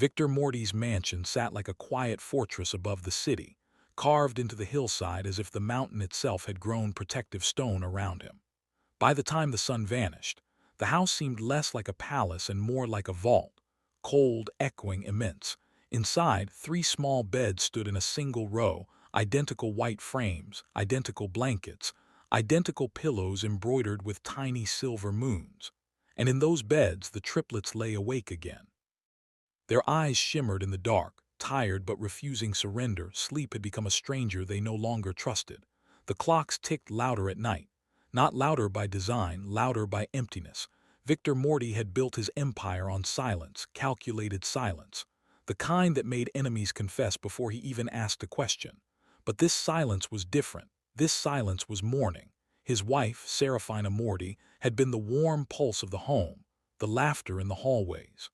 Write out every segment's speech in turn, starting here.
Victor Morty's mansion sat like a quiet fortress above the city, carved into the hillside as if the mountain itself had grown protective stone around him. By the time the sun vanished, the house seemed less like a palace and more like a vault, cold, echoing, immense. Inside, three small beds stood in a single row, identical white frames, identical blankets, identical pillows embroidered with tiny silver moons. And in those beds, the triplets lay awake again. Their eyes shimmered in the dark, tired but refusing surrender. Sleep had become a stranger they no longer trusted. The clocks ticked louder at night. Not louder by design, louder by emptiness. Victor Morty had built his empire on silence, calculated silence. The kind that made enemies confess before he even asked a question. But this silence was different. This silence was mourning. His wife, Serafina Morty, had been the warm pulse of the home, the laughter in the hallways,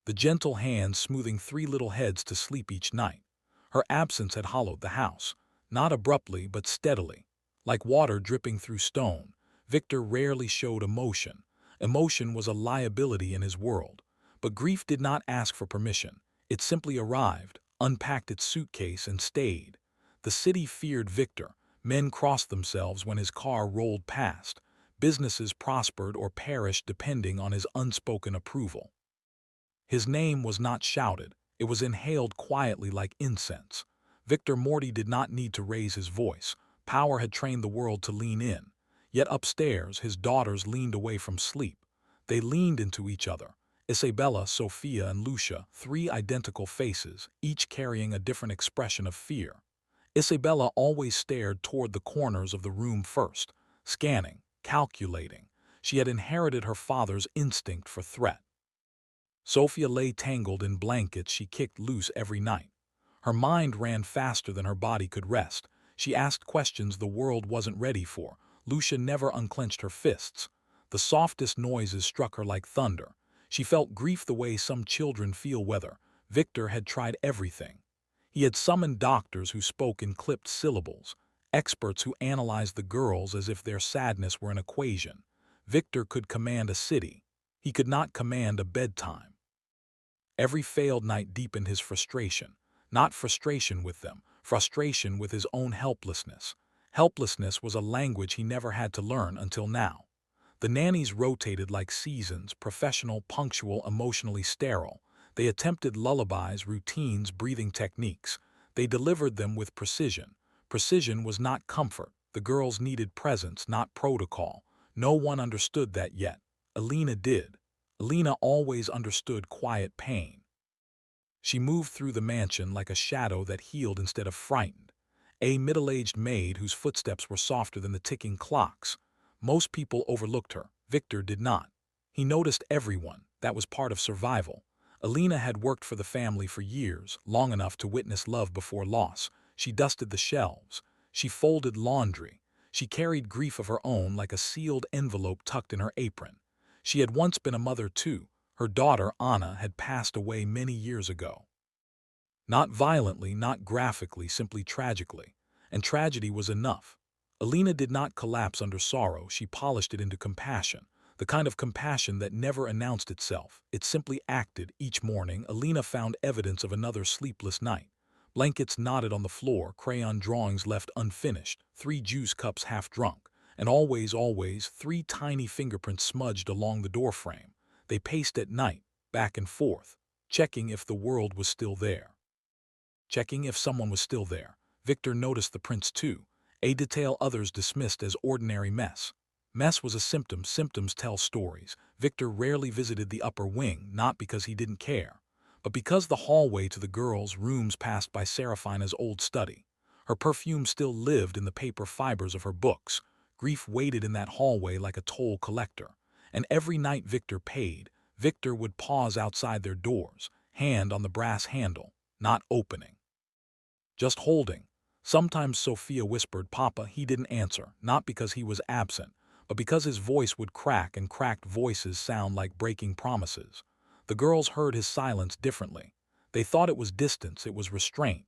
the gentle hands smoothing three little heads to sleep each night. Her absence had hollowed the house, not abruptly but steadily. Like water dripping through stone, Victor rarely showed emotion. Emotion was a liability in his world. But grief did not ask for permission. It simply arrived, unpacked its suitcase, and stayed. The city feared Victor. Men crossed themselves when his car rolled past. Businesses prospered or perished depending on his unspoken approval. His name was not shouted, it was inhaled quietly like incense. Victor Morty did not need to raise his voice. Power had trained the world to lean in. Yet upstairs, his daughters leaned away from sleep. They leaned into each other. Isabella, Sophia, and Lucia, three identical faces, each carrying a different expression of fear. Isabella always stared toward the corners of the room first, scanning, calculating. She had inherited her father's instinct for threat. Sophia lay tangled in blankets she kicked loose every night. Her mind ran faster than her body could rest. She asked questions the world wasn't ready for. Lucia never unclenched her fists. The softest noises struck her like thunder. She felt grief the way some children feel weather. Victor had tried everything. He had summoned doctors who spoke in clipped syllables, experts who analyzed the girls as if their sadness were an equation. Victor could command a city. He could not command a bedtime. Every failed night deepened his frustration. Not frustration with them, frustration with his own helplessness. Helplessness was a language he never had to learn until now. The nannies rotated like seasons, professional, punctual, emotionally sterile. They attempted lullabies, routines, breathing techniques. They delivered them with precision. Precision was not comfort. The girls needed presence, not protocol. No one understood that yet. Elena did. Elena always understood quiet pain. She moved through the mansion like a shadow that healed instead of frightened. A middle-aged maid whose footsteps were softer than the ticking clocks. Most people overlooked her. Victor did not. He noticed everyone. That was part of survival. Elena had worked for the family for years, long enough to witness love before loss. She dusted the shelves. She folded laundry. She carried grief of her own like a sealed envelope tucked in her apron. She had once been a mother too. Her daughter, Anna, had passed away many years ago. Not violently, not graphically, simply tragically. And tragedy was enough. Elena did not collapse under sorrow, she polished it into compassion. The kind of compassion that never announced itself. It simply acted. Each morning, Elena found evidence of another sleepless night. Blankets knotted on the floor, crayon drawings left unfinished, 3 juice cups half drunk. And always, 3 tiny fingerprints smudged along the doorframe. They paced at night, back and forth, checking if the world was still there. Checking if someone was still there. Victor noticed the prints too, a detail others dismissed as ordinary mess. Mess was a symptom. Symptoms tell stories. Victor rarely visited the upper wing, not because he didn't care, but because the hallway to the girls' rooms passed by Serafina's old study. Her perfume still lived in the paper fibers of her books. Grief waited in that hallway like a toll collector. And every night Victor paid, Victor would pause outside their doors, hand on the brass handle, not opening, just holding. Sometimes Sophia whispered, "Papa," he didn't answer, not because he was absent, but because his voice would crack, and cracked voices sound like breaking promises. The girls heard his silence differently. They thought it was distance, it was restraint.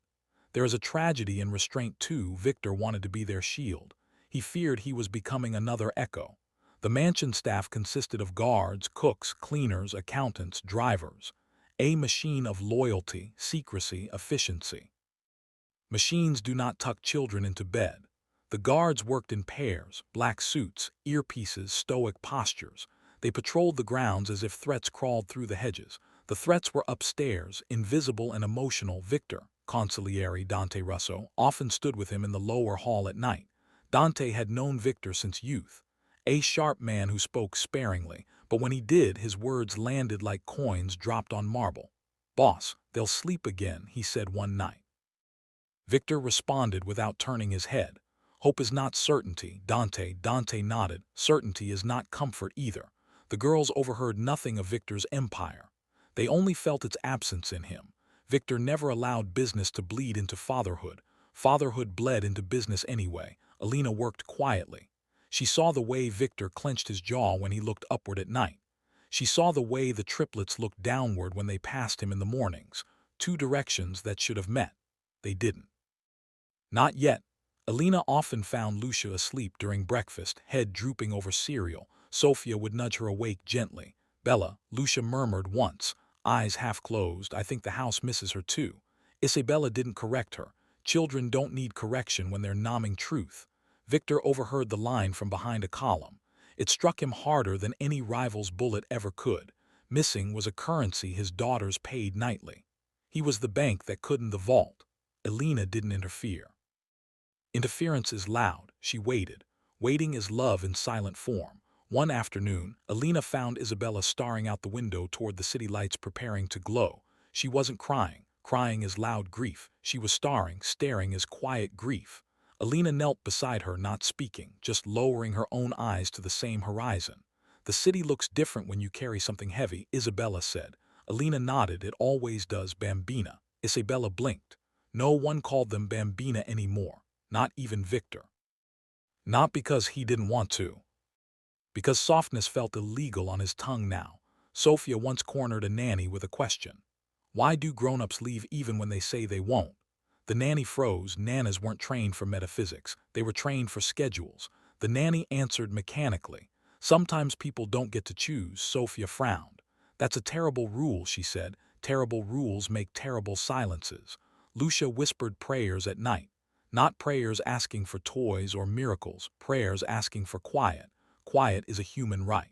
There is a tragedy in restraint too. Victor wanted to be their shield. He feared he was becoming another echo. The mansion staff consisted of guards, cooks, cleaners, accountants, drivers. A machine of loyalty, secrecy, efficiency. Machines do not tuck children into bed. The guards worked in pairs, black suits, earpieces, stoic postures. They patrolled the grounds as if threats crawled through the hedges. The threats were upstairs, invisible and emotional. Victor, consigliere Dante Russo, often stood with him in the lower hall at night. Dante had known Victor since youth. A sharp man who spoke sparingly, but when he did, his words landed like coins dropped on marble. "Boss, they'll sleep again," he said one night. Victor responded without turning his head. "Hope is not certainty, Dante." Dante nodded. "Certainty is not comfort either." The girls overheard nothing of Victor's empire. They only felt its absence in him. Victor never allowed business to bleed into fatherhood. Fatherhood bled into business anyway. Elena worked quietly. She saw the way Victor clenched his jaw when he looked upward at night. She saw the way the triplets looked downward when they passed him in the mornings. Two directions that should have met. They didn't. Not yet. Elena often found Lucia asleep during breakfast, head drooping over cereal. Sofia would nudge her awake gently. "Bella," Lucia murmured once, eyes half closed, "I think the house misses her too." Isabella didn't correct her. Children don't need correction when they're nomming truth. Victor overheard the line from behind a column. It struck him harder than any rival's bullet ever could. Missing was a currency his daughters paid nightly. He was the bank that couldn't the vault. Elena didn't interfere. Interference is loud. She waited. Waiting is love in silent form. One afternoon, Elena found Isabella staring out the window toward the city lights preparing to glow. She wasn't crying. Crying is loud grief. She was staring is quiet grief. Elena knelt beside her, not speaking, just lowering her own eyes to the same horizon. "The city looks different when you carry something heavy," Isabella said. Elena nodded. "It always does, Bambina." Isabella blinked. No one called them Bambina anymore. Not even Victor. Not because he didn't want to. Because softness felt illegal on his tongue now. Sofia once cornered a nanny with a question. "Why do grown-ups leave even when they say they won't?" The nanny froze. Nanas weren't trained for metaphysics. They were trained for schedules. The nanny answered mechanically. "Sometimes people don't get to choose." Sofia frowned. "That's a terrible rule," she said. "Terrible rules make terrible silences." Lucia whispered prayers at night. Not prayers asking for toys or miracles, prayers asking for quiet. Quiet is a human right.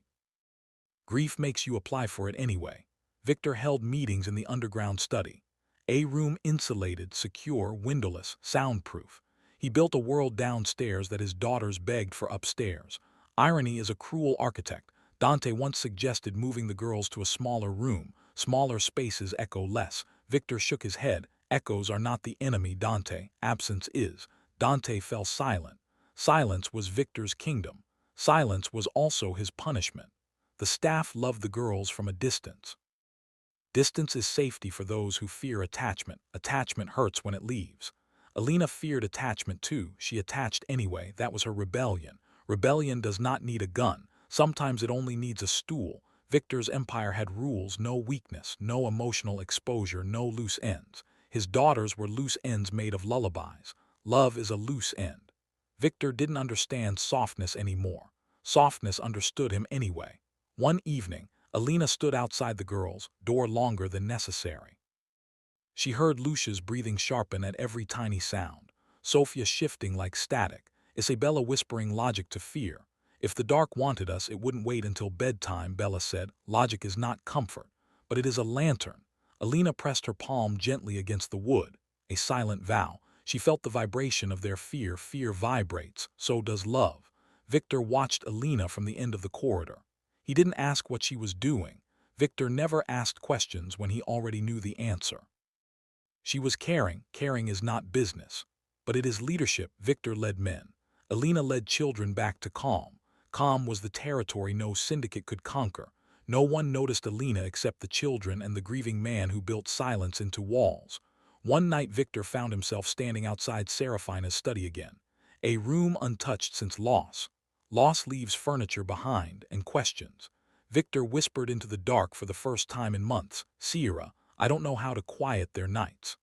Grief makes you apply for it anyway. Victor held meetings in the underground study. A room insulated, secure, windowless, soundproof. He built a world downstairs that his daughters begged for upstairs. Irony is a cruel architect. Dante once suggested moving the girls to a smaller room. Smaller spaces echo less. Victor shook his head. "Echoes are not the enemy, Dante. Absence is." Dante fell silent. Silence was Victor's kingdom. Silence was also his punishment. The staff loved the girls from a distance. Distance is safety for those who fear attachment. Attachment hurts when it leaves. Elena feared attachment too. She attached anyway. That was her rebellion. Rebellion does not need a gun. Sometimes it only needs a stool. Victor's empire had rules, no weakness, no emotional exposure, no loose ends. His daughters were loose ends made of lullabies. Love is a loose end. Victor didn't understand softness anymore. Softness understood him anyway. One evening, Elena stood outside the girls, door longer than necessary. She heard Lucia's breathing sharpen at every tiny sound, Sofia shifting like static, Isabella whispering logic to fear. "If the dark wanted us, it wouldn't wait until bedtime," Bella said. "Logic is not comfort, but it is a lantern." Elena pressed her palm gently against the wood, a silent vow. She felt the vibration of their fear. Fear vibrates, so does love. Victor watched Elena from the end of the corridor. He didn't ask what she was doing. Victor never asked questions when he already knew the answer. She was caring. Caring is not business, but it is leadership. Victor led men. Elena led children back to calm. Calm was the territory no syndicate could conquer. No one noticed Elena except the children and the grieving man who built silence into walls. One night Victor found himself standing outside Serafina's study again. A room untouched since loss. Loss leaves furniture behind and questions. Victor whispered into the dark for the first time in months. "Sierra, I don't know how to quiet their nights."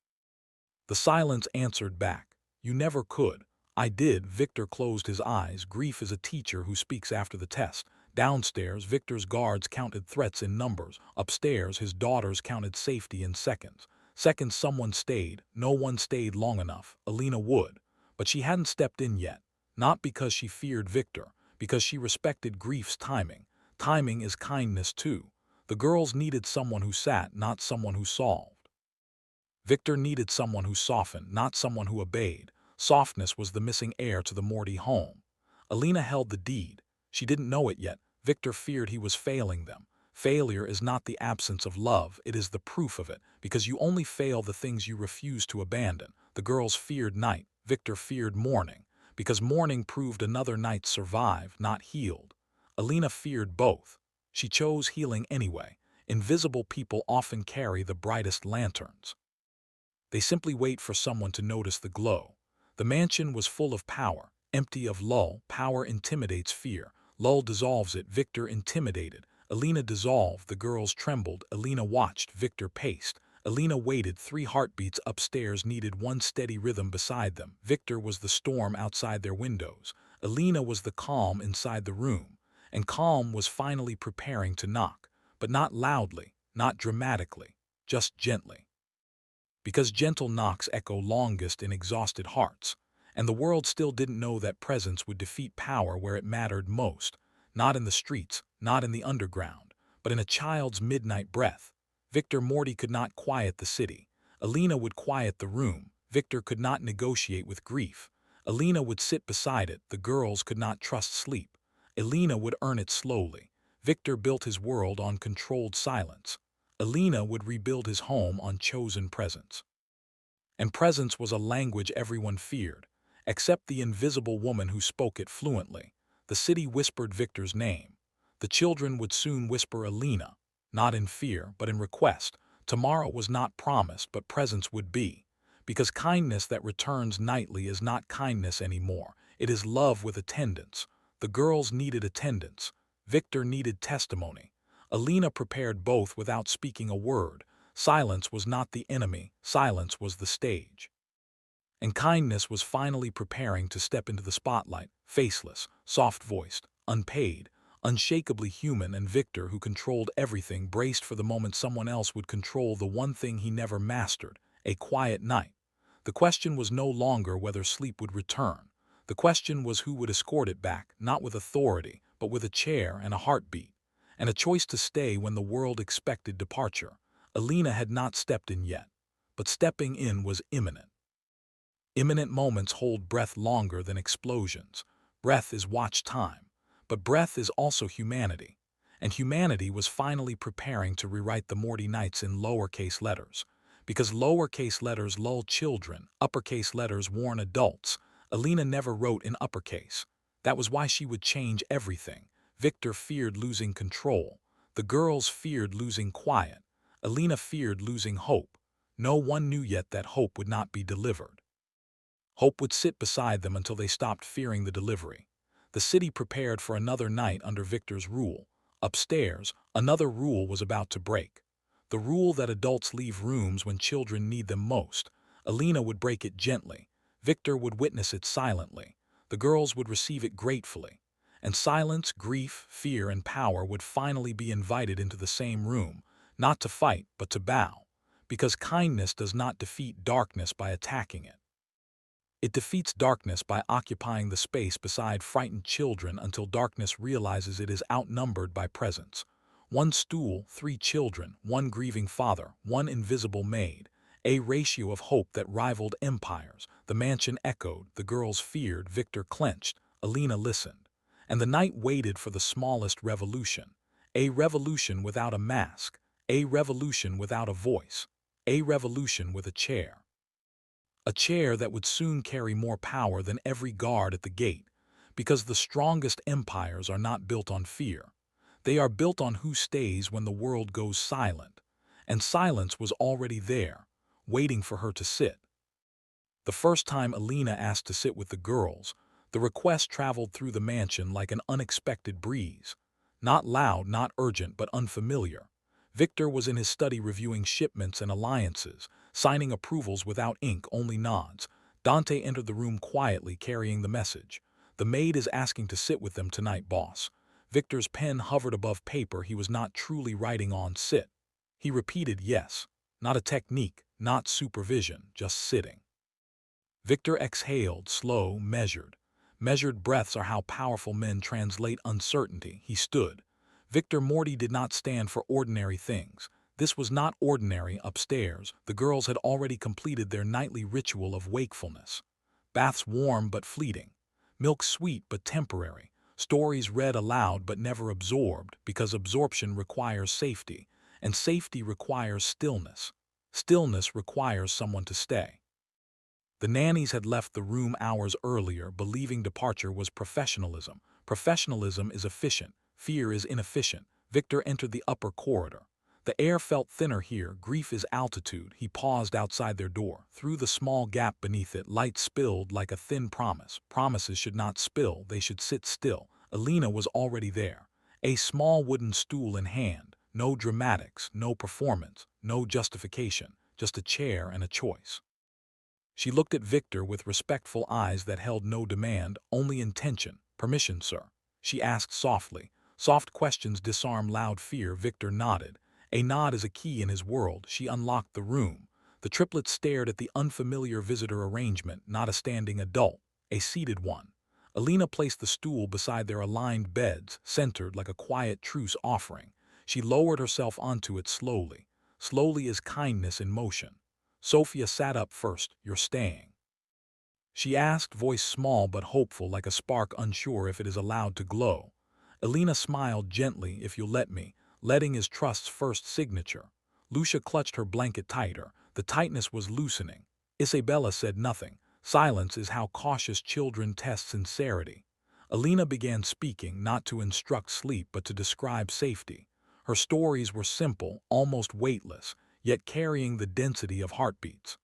The silence answered back. "You never could." "I did." Victor closed his eyes. Grief is a teacher who speaks after the test. Downstairs, Victor's guards counted threats in numbers. Upstairs, his daughters counted safety in seconds. Seconds someone stayed. No one stayed long enough. Elena would. But she hadn't stepped in yet. Not because she feared Victor, because she respected grief's timing. Timing is kindness too. The girls needed someone who sat, not someone who solved. Victor needed someone who softened, not someone who obeyed. Softness was the missing heir to the Moretti home. Elena held the deed. She didn't know it yet. Victor feared he was failing them. Failure is not the absence of love, it is the proof of it, because you only fail the things you refuse to abandon. The girls feared night. Victor feared morning, because morning proved another night survived, not healed. Elena feared both. She chose healing anyway. Invisible people often carry the brightest lanterns. They simply wait for someone to notice the glow. The mansion was full of power, empty of lull. Power intimidates fear. Lull dissolves it. Victor intimidated. Elena dissolved. The girls trembled. Elena watched. Victor paced. Elena waited. 3 heartbeats upstairs needed one steady rhythm beside them. Victor was the storm outside their windows. Elena was the calm inside the room. And calm was finally preparing to knock. But not loudly, not dramatically, just gently. Because gentle knocks echo longest in exhausted hearts, and the world still didn't know that presence would defeat power where it mattered most, not in the streets, not in the underground, but in a child's midnight breath. Victor Moretti could not quiet the city. Elena would quiet the room. Victor could not negotiate with grief. Elena would sit beside it. The girls could not trust sleep. Elena would earn it slowly. Victor built his world on controlled silence. Elena would rebuild his home on chosen presence. And presence was a language everyone feared, except the invisible woman who spoke it fluently. The city whispered Victor's name. The children would soon whisper Elena, not in fear, but in request. Tomorrow was not promised, but presence would be. Because kindness that returns nightly is not kindness anymore. It is love with attendance. The girls needed attendance. Victor needed testimony. Elena prepared both without speaking a word. Silence was not the enemy, silence was the stage. And kindness was finally preparing to step into the spotlight, faceless, soft-voiced, unpaid, unshakably human. And Victor, who controlled everything, braced for the moment someone else would control the one thing he never mastered, a quiet night. The question was no longer whether sleep would return. The question was who would escort it back, not with authority, but with a chair and a heartbeat. And a choice to stay when the world expected departure. Elena had not stepped in yet, but stepping in was imminent. Imminent moments hold breath longer than explosions. Breath is watch time, but breath is also humanity. And humanity was finally preparing to rewrite the Moretti nights in lowercase letters. Because lowercase letters lull children, uppercase letters warn adults. Elena never wrote in uppercase. That was why she would change everything. Victor feared losing control. The girls feared losing quiet. Elena feared losing hope. No one knew yet that hope would not be delivered. Hope would sit beside them until they stopped fearing the delivery. The city prepared for another night under Victor's rule. Upstairs, another rule was about to break. The rule that adults leave rooms when children need them most. Elena would break it gently. Victor would witness it silently. The girls would receive it gratefully. And silence, grief, fear, and power would finally be invited into the same room, not to fight, but to bow. Because kindness does not defeat darkness by attacking it. It defeats darkness by occupying the space beside frightened children until darkness realizes it is outnumbered by presence. 1 stool, 3 children, 1 grieving father, 1 invisible maid. A ratio of hope that rivaled empires. The mansion echoed, the girls feared, Victor clenched, Elena listened. And the night waited for the smallest revolution. A revolution without a mask. A revolution without a voice. A revolution with a chair. A chair that would soon carry more power than every guard at the gate. Because the strongest empires are not built on fear. They are built on who stays when the world goes silent. And silence was already there, waiting for her to sit. The first time Elena asked to sit with the girls, the request traveled through the mansion like an unexpected breeze. Not loud, not urgent, but unfamiliar. Victor was in his study reviewing shipments and alliances, signing approvals without ink, only nods. Dante entered the room quietly, carrying the message. The maid is asking to sit with them tonight, boss. Victor's pen hovered above paper he was not truly writing on. Sit. He repeated yes. Not a technique, not supervision, just sitting. Victor exhaled, slow, measured. Measured breaths are how powerful men translate uncertainty. He stood. Victor Morty did not stand for ordinary things. This was not ordinary. Upstairs, the girls had already completed their nightly ritual of wakefulness. Baths warm but fleeting. Milk sweet but temporary. Stories read aloud but never absorbed, because absorption requires safety, and safety requires stillness. Stillness requires someone to stay. The nannies had left the room hours earlier, believing departure was professionalism. Professionalism is efficient. Fear is inefficient. Victor entered the upper corridor. The air felt thinner here. Grief is altitude. He paused outside their door. Through the small gap beneath it, light spilled like a thin promise. Promises should not spill. They should sit still. Elena was already there. A small wooden stool in hand. No dramatics, no performance, no justification. Just a chair and a choice. She looked at Victor with respectful eyes that held no demand, only intention. Permission, sir? She asked softly. Soft questions disarm loud fear. Victor nodded. A nod is a key in his world. She unlocked the room. The triplets stared at the unfamiliar visitor arrangement, not a standing adult, a seated one. Elena placed the stool beside their aligned beds, centered like a quiet truce offering. She lowered herself onto it slowly. Slowly as kindness in motion. Sophia sat up first. You're staying? She asked, voice small but hopeful, like a spark unsure if it is allowed to glow. Elena smiled gently. If you'll let me. Letting is trust's first signature. Lucia clutched her blanket tighter. The tightness was loosening. Isabella said nothing. Silence is how cautious children test sincerity. Elena began speaking, not to instruct sleep but to describe safety. Her stories were simple, almost weightless, yet carrying the density of heartbeats.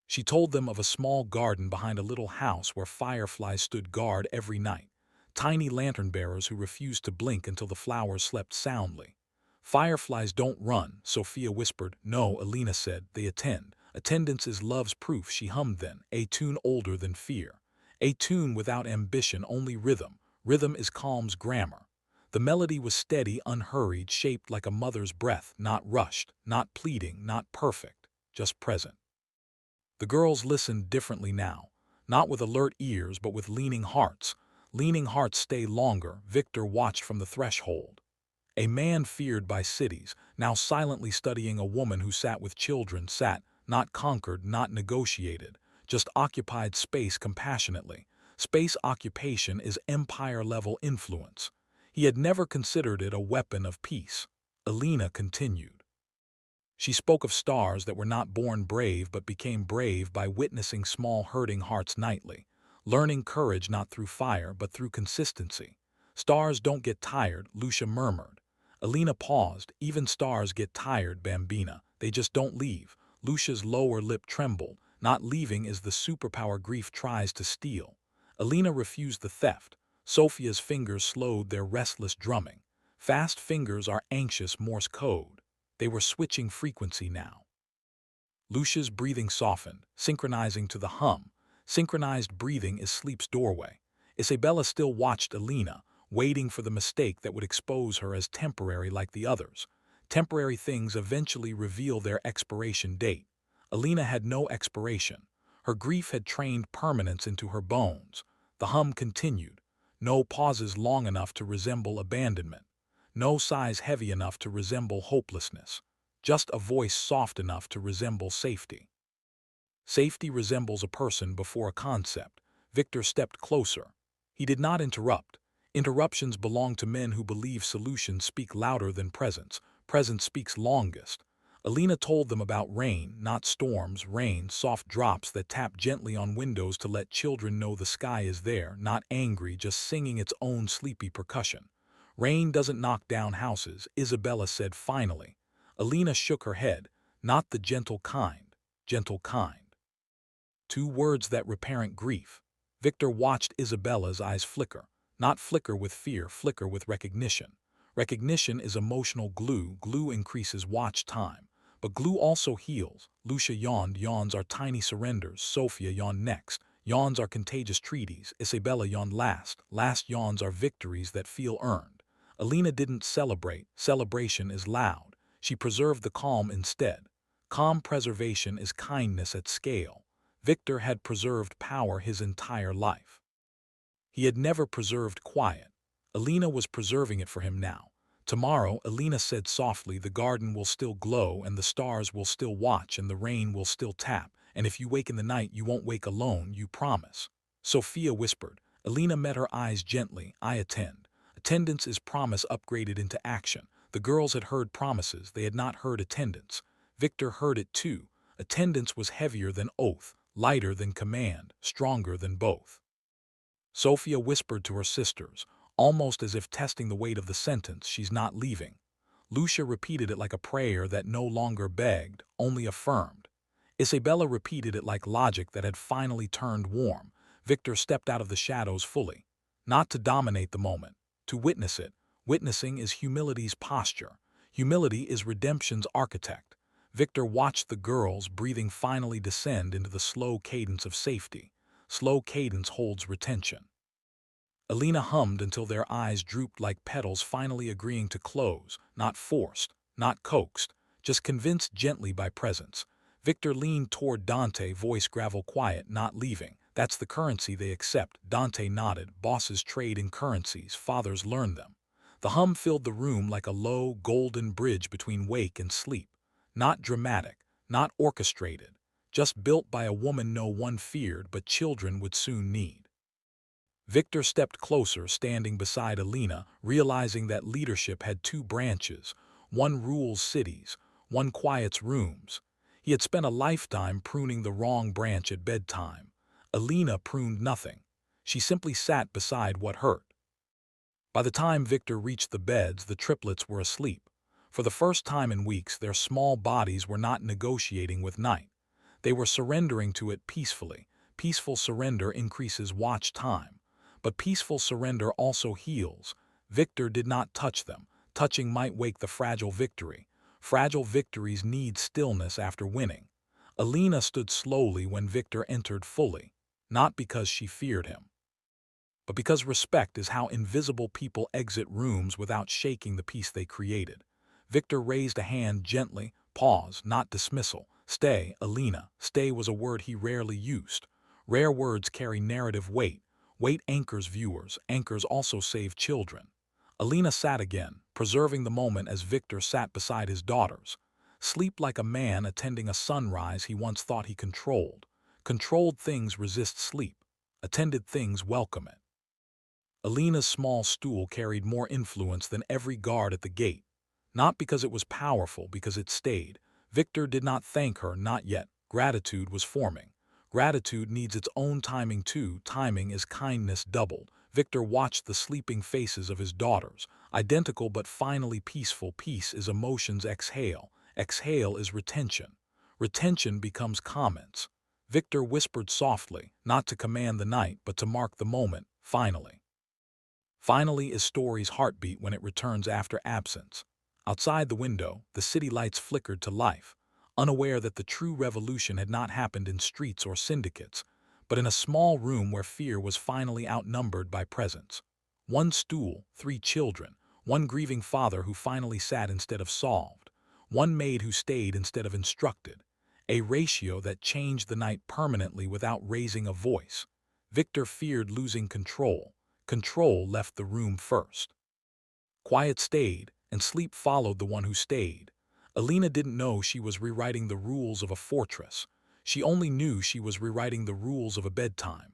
She told them of a small garden behind a little house where fireflies stood guard every night, tiny lantern-bearers who refused to blink until the flowers slept soundly. Fireflies don't run, Sophia whispered. No, Elena said, they attend. Attendance is love's proof. She hummed then, a tune older than fear. A tune without ambition, only rhythm. Rhythm is calm's grammar. The melody was steady, unhurried, shaped like a mother's breath, not rushed, not pleading, not perfect, just present. The girls listened differently now, not with alert ears but with leaning hearts. Leaning hearts stay longer. Victor watched from the threshold. A man feared by cities, now silently studying a woman who sat with children, sat, not conquered, not negotiated, just occupied space compassionately. Space occupation is empire-level influence. He had never considered it a weapon of peace. Elena continued. She spoke of stars that were not born brave but became brave by witnessing small hurting hearts nightly, learning courage not through fire but through consistency. Stars don't get tired, Lucia murmured. Elena paused. Even stars get tired, Bambina. They just don't leave. Lucia's lower lip trembled. Not leaving is the superpower grief tries to steal. Elena refused the theft. Sophia's fingers slowed their restless drumming. Fast fingers are anxious Morse code. They were switching frequency now. Lucia's breathing softened, synchronizing to the hum. Synchronized breathing is sleep's doorway. Isabella still watched Elena, waiting for the mistake that would expose her as temporary like the others. Temporary things eventually reveal their expiration date. Elena had no expiration. Her grief had trained permanence into her bones. The hum continued. No pauses long enough to resemble abandonment. No sighs heavy enough to resemble hopelessness. Just a voice soft enough to resemble safety. Safety resembles a person before a concept. Victor stepped closer. He did not interrupt. Interruptions belong to men who believe solutions speak louder than presence. Presence speaks longest. Elena told them about rain, not storms, rain, soft drops that tap gently on windows to let children know the sky is there, not angry, just singing its own sleepy percussion. Rain doesn't knock down houses, Isabella said finally. Elena shook her head. Not the gentle kind. Gentle kind. Two words that reparent grief. Victor watched Isabella's eyes flicker. Not flicker with fear, flicker with recognition. Recognition is emotional glue. Glue increases watch time. But glue also heals. Lucia yawned. Yawns are tiny surrenders. Sophia yawned next. Yawns are contagious treaties. Isabella yawned last. Last yawns are victories that feel earned. Elena didn't celebrate. Celebration is loud. She preserved the calm instead. Calm preservation is kindness at scale. Victor had preserved power his entire life. He had never preserved quiet. Elena was preserving it for him now. Tomorrow, Elena said softly, the garden will still glow and the stars will still watch and the rain will still tap, and if you wake in the night you won't wake alone, you promise. Sophia whispered. Elena met her eyes gently. I attend. Attendance is promise upgraded into action. The girls had heard promises, they had not heard attendance. Victor heard it too. Attendance was heavier than oath, lighter than command, stronger than both. Sophia whispered to her sisters, almost as if testing the weight of the sentence, she's not leaving. Lucia repeated it like a prayer that no longer begged, only affirmed. Isabella repeated it like logic that had finally turned warm. Victor stepped out of the shadows fully. Not to dominate the moment, to witness it. Witnessing is humility's posture. Humility is redemption's architect. Victor watched the girls' breathing finally descend into the slow cadence of safety. Slow cadence holds retention. Elena hummed until their eyes drooped like petals finally agreeing to close, not forced, not coaxed, just convinced gently by presence. Victor leaned toward Dante, voice gravel quiet, not leaving. That's the currency they accept. Dante nodded. Bosses trade in currencies, fathers learn them. The hum filled the room like a low, golden bridge between wake and sleep. Not dramatic, not orchestrated, just built by a woman no one feared but children would soon need. Victor stepped closer, standing beside Elena, realizing that leadership had two branches. One rules cities, one quiets rooms. He had spent a lifetime pruning the wrong branch at bedtime. Elena pruned nothing. She simply sat beside what hurt. By the time Victor reached the beds, the triplets were asleep. For the first time in weeks, their small bodies were not negotiating with night. They were surrendering to it peacefully. Peaceful surrender increases watch time. But peaceful surrender also heals. Victor did not touch them. Touching might wake the fragile victory. Fragile victories need stillness after winning. Elena stood slowly when Victor entered fully, not because she feared him, but because respect is how invisible people exit rooms without shaking the peace they created. Victor raised a hand gently. Pause, not dismissal. Stay, Elena. Stay was a word he rarely used. Rare words carry narrative weight. Weight anchors viewers. Anchors also save children. Elena sat again, preserving the moment as Victor sat beside his daughters. Sleep like a man attending a sunrise he once thought he controlled. Controlled things resist sleep. Attended things welcome it. Elena's small stool carried more influence than every guard at the gate. Not because it was powerful, because it stayed. Victor did not thank her, not yet. Gratitude was forming. Gratitude needs its own timing too. Timing is kindness doubled. Victor watched the sleeping faces of his daughters. Identical but finally peaceful. Peace is emotion's exhale. Exhale is retention. Retention becomes comments. Victor whispered softly, not to command the night, but to mark the moment, finally. Finally is story's heartbeat when it returns after absence. Outside the window, the city lights flickered to life, unaware that the true revolution had not happened in streets or syndicates, but in a small room where fear was finally outnumbered by presence. One stool, 3 children, one grieving father who finally sat instead of solved, one maid who stayed instead of instructed, a ratio that changed the night permanently without raising a voice. Victor feared losing control. Control left the room first. Quiet stayed, and sleep followed the one who stayed. Elena didn't know she was rewriting the rules of a fortress. She only knew she was rewriting the rules of a bedtime.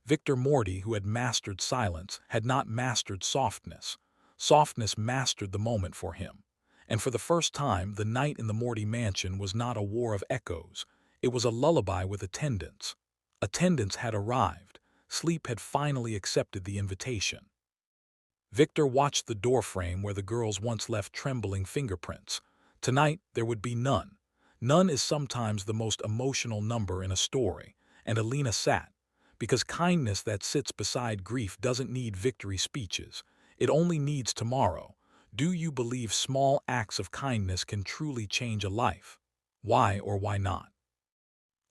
Victor Moretti, who had mastered silence, had not mastered softness. Softness mastered the moment for him. And for the first time, the night in the Moretti mansion was not a war of echoes. It was a lullaby with attendance. Attendance had arrived. Sleep had finally accepted the invitation. Victor watched the doorframe where the girls once left trembling fingerprints. Tonight, there would be none. None is sometimes the most emotional number in a story, and Elena sat. Because kindness that sits beside grief doesn't need victory speeches. It only needs tomorrow. Do you believe small acts of kindness can truly change a life? Why or why not?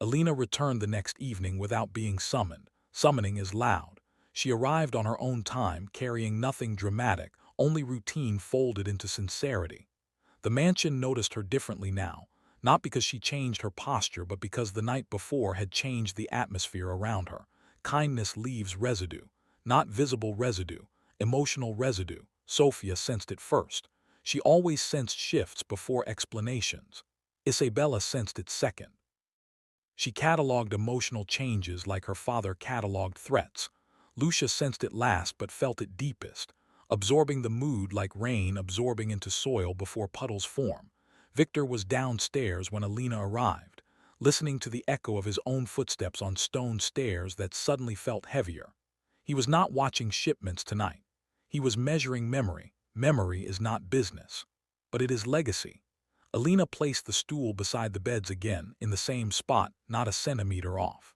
Elena returned the next evening without being summoned. Summoning is loud. She arrived on her own time, carrying nothing dramatic, only routine folded into sincerity. The mansion noticed her differently now, not because she changed her posture but because the night before had changed the atmosphere around her. Kindness leaves residue, not visible residue, emotional residue. Sophia sensed it first. She always sensed shifts before explanations. Isabella sensed it second. She catalogued emotional changes like her father catalogued threats. Lucia sensed it last but felt it deepest, absorbing the mood like rain absorbing into soil before puddles form. Victor was downstairs when Elena arrived, listening to the echo of his own footsteps on stone stairs that suddenly felt heavier. He was not watching shipments tonight. He was measuring memory. Memory is not business, but it is legacy. Elena placed the stool beside the beds again, in the same spot, not a centimeter off.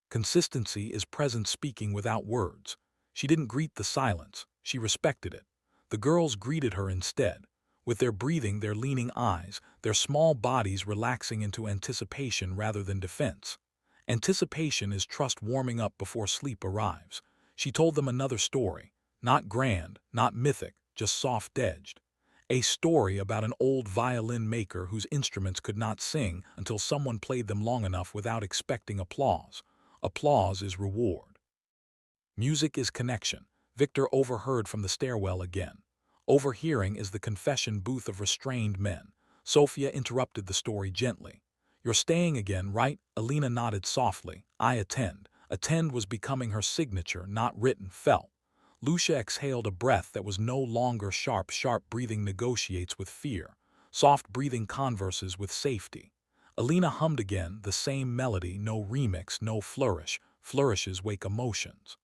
Consistency is present speaking without words. She didn't greet the silence, she respected it. The girls greeted her instead, with their breathing, their leaning eyes, their small bodies relaxing into anticipation rather than defense. Anticipation is trust warming up before sleep arrives. She told them another story, not grand, not mythic, just soft-edged. A story about an old violin maker whose instruments could not sing until someone played them long enough without expecting applause. Applause is reward. Music is connection. Victor overheard from the stairwell again. Overhearing is the confession booth of restrained men. Sophia interrupted the story gently. "You're staying again, right?" Elena nodded softly. "I attend." Attend was becoming her signature, not written, felt. Lucia exhaled a breath that was no longer sharp. Sharp breathing negotiates with fear. Soft breathing converses with safety. Elena hummed again, the same melody, no remix, no flourish. Flourishes wake emotions.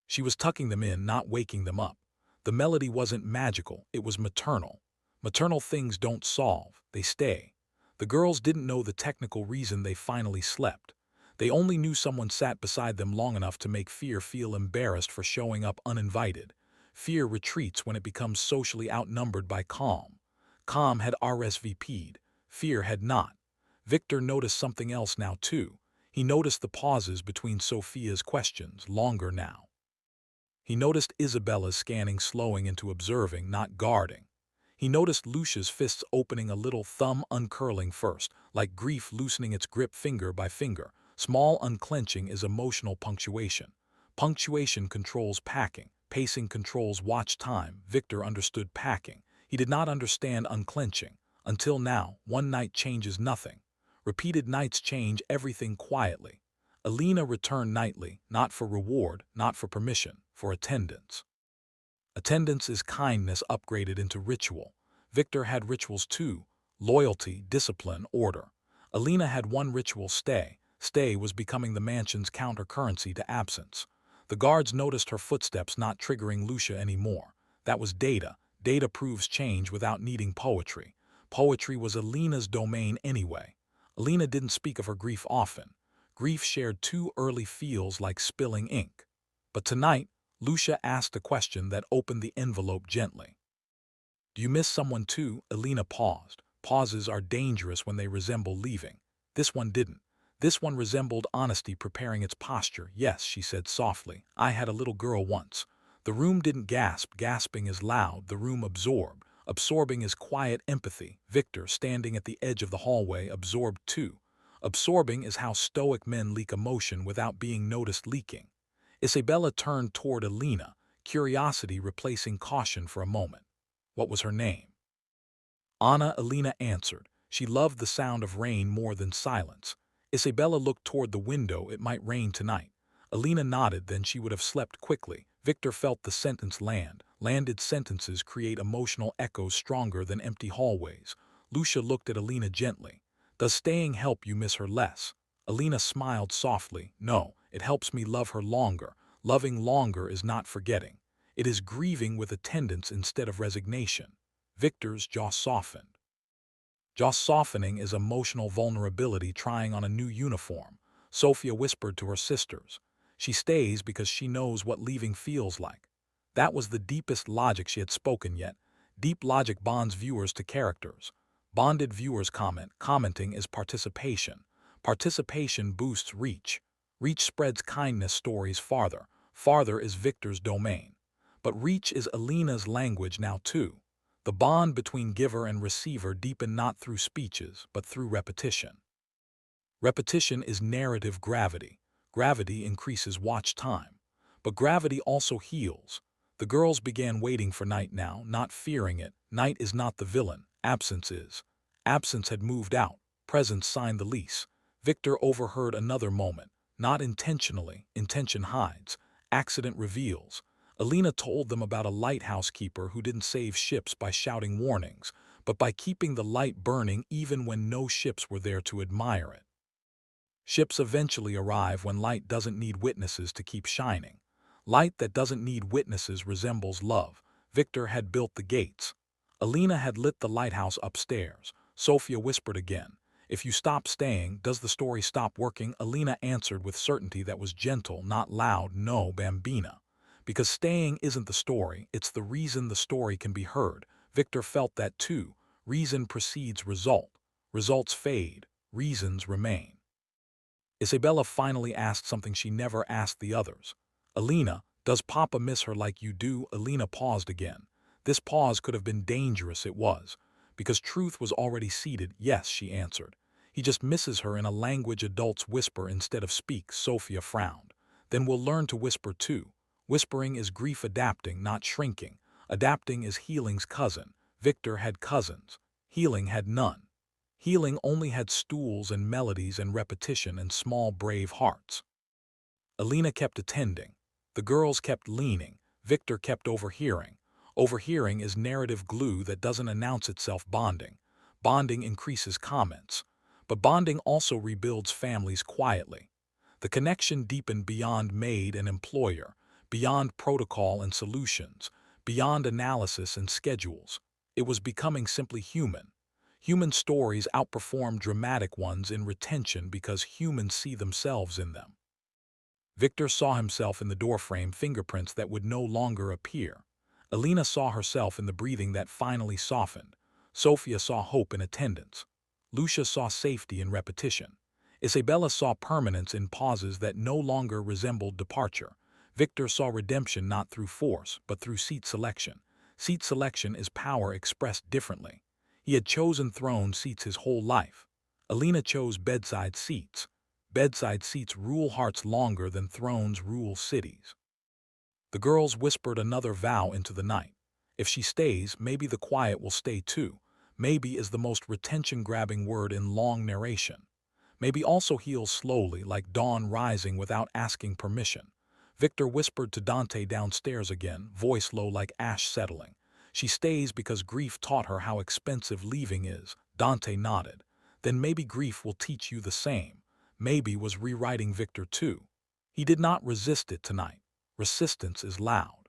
She was tucking them in, not waking them up. The melody wasn't magical, it was maternal. Maternal things don't solve, they stay. The girls didn't know the technical reason they finally slept. They only knew someone sat beside them long enough to make fear feel embarrassed for showing up uninvited. Fear retreats when it becomes socially outnumbered by calm. Calm had RSVP'd, fear had not. Victor noticed something else now too. He noticed the pauses between Sophia's questions, longer now. He noticed Isabella's scanning slowing into observing, not guarding. He noticed Lucia's fists opening a little, thumb uncurling first, like grief loosening its grip finger by finger. Small unclenching is emotional punctuation. Punctuation controls packing. Pacing controls watch time. Victor understood packing. He did not understand unclenching. Until now, one night changes nothing. Repeated nights change everything quietly. Elena returned nightly, not for reward, not for permission, for attendance. Attendance is kindness upgraded into ritual. Victor had rituals too: loyalty, discipline, order. Elena had one ritual: stay. Stay was becoming the mansion's counter-currency to absence. The guards noticed her footsteps, not triggering Lucia anymore. That was data. Data proves change without needing poetry. Poetry was Elena's domain anyway. Elena didn't speak of her grief often. Grief shared too early feels like spilling ink. But tonight, Lucia asked a question that opened the envelope gently. "Do you miss someone too?" Elena paused. Pauses are dangerous when they resemble leaving. This one didn't. This one resembled honesty preparing its posture. "Yes," she said softly. "I had a little girl once." The room didn't gasp. Gasping is loud. The room absorbed. Absorbing is quiet empathy. Victor, standing at the edge of the hallway, absorbed too. Absorbing is how stoic men leak emotion without being noticed leaking. Isabella turned toward Elena, curiosity replacing caution for a moment. "What was her name?" "Anna," Elena answered. She loved the sound of rain more than silence. Isabella looked toward the window. It might rain tonight. Elena nodded, then she would have slept quickly. Victor felt the sentence land. Landed sentences create emotional echoes stronger than empty hallways. Lucia looked at Elena gently. "Does staying help you miss her less?" Elena smiled softly. "No, it helps me love her longer. Loving longer is not forgetting. It is grieving with attendance instead of resignation." Victor's jaw softened. Jaw softening is emotional vulnerability trying on a new uniform. Sophia whispered to her sisters. She stays because she knows what leaving feels like. That was the deepest logic she had spoken yet. Deep logic bonds viewers to characters. Bonded viewers comment. Commenting is participation. Participation boosts reach. Reach spreads kindness stories farther. Farther is Victor's domain. But reach is Elena's language now too. The bond between giver and receiver deepened not through speeches, but through repetition. Repetition is narrative gravity. Gravity increases watch time. But gravity also heals. The girls began waiting for night now, not fearing it. Night is not the villain. Absence is. Absence had moved out. Presence signed the lease. Victor overheard another moment. Not intentionally. Intention hides. Accident reveals. Elena told them about a lighthouse keeper who didn't save ships by shouting warnings, but by keeping the light burning even when no ships were there to admire it. Ships eventually arrive when light doesn't need witnesses to keep shining. Light that doesn't need witnesses resembles love. Victor had built the gates. Elena had lit the lighthouse upstairs. Sophia whispered again, "If you stop staying, does the story stop working?" Elena answered with certainty that was gentle, not loud, "No, Bambina. Because staying isn't the story, it's the reason the story can be heard." Victor felt that too. Reason precedes result. Results fade. Reasons remain. Isabella finally asked something she never asked the others. "Elena, does Papa miss her like you do?" Elena paused again. This pause could have been dangerous, it was. Because truth was already seated. "Yes," she answered. "He just misses her in a language adults whisper instead of speak." Sophia frowned. "Then we'll learn to whisper too. Whispering is grief adapting, not shrinking. Adapting is healing's cousin." Victor had cousins. Healing had none. Healing only had stools and melodies and repetition and small brave hearts. Elena kept attending. The girls kept leaning. Victor kept overhearing. Overhearing is narrative glue that doesn't announce itself. Bonding. Bonding increases comments. But bonding also rebuilds families quietly. The connection deepened beyond maid and employer, beyond protocol and solutions, beyond analysis and schedules. It was becoming simply human. Human stories outperform dramatic ones in retention because humans see themselves in them. Victor saw himself in the doorframe, fingerprints that would no longer appear. Elena saw herself in the breathing that finally softened. Sophia saw hope in attendance. Lucia saw safety in repetition. Isabella saw permanence in pauses that no longer resembled departure. Victor saw redemption not through force, but through seat selection. Seat selection is power expressed differently. He had chosen throne seats his whole life. Elena chose bedside seats. Bedside seats rule hearts longer than thrones rule cities. The girls whispered another vow into the night. If she stays, maybe the quiet will stay too. Maybe is the most retention-grabbing word in long narration. Maybe also heals slowly, like dawn rising without asking permission. Victor whispered to Dante downstairs again, voice low like ash settling. "She stays because grief taught her how expensive leaving is." Dante nodded. "Then maybe grief will teach you the same." Maybe was rewriting Victor too. He did not resist it tonight. Resistance is loud.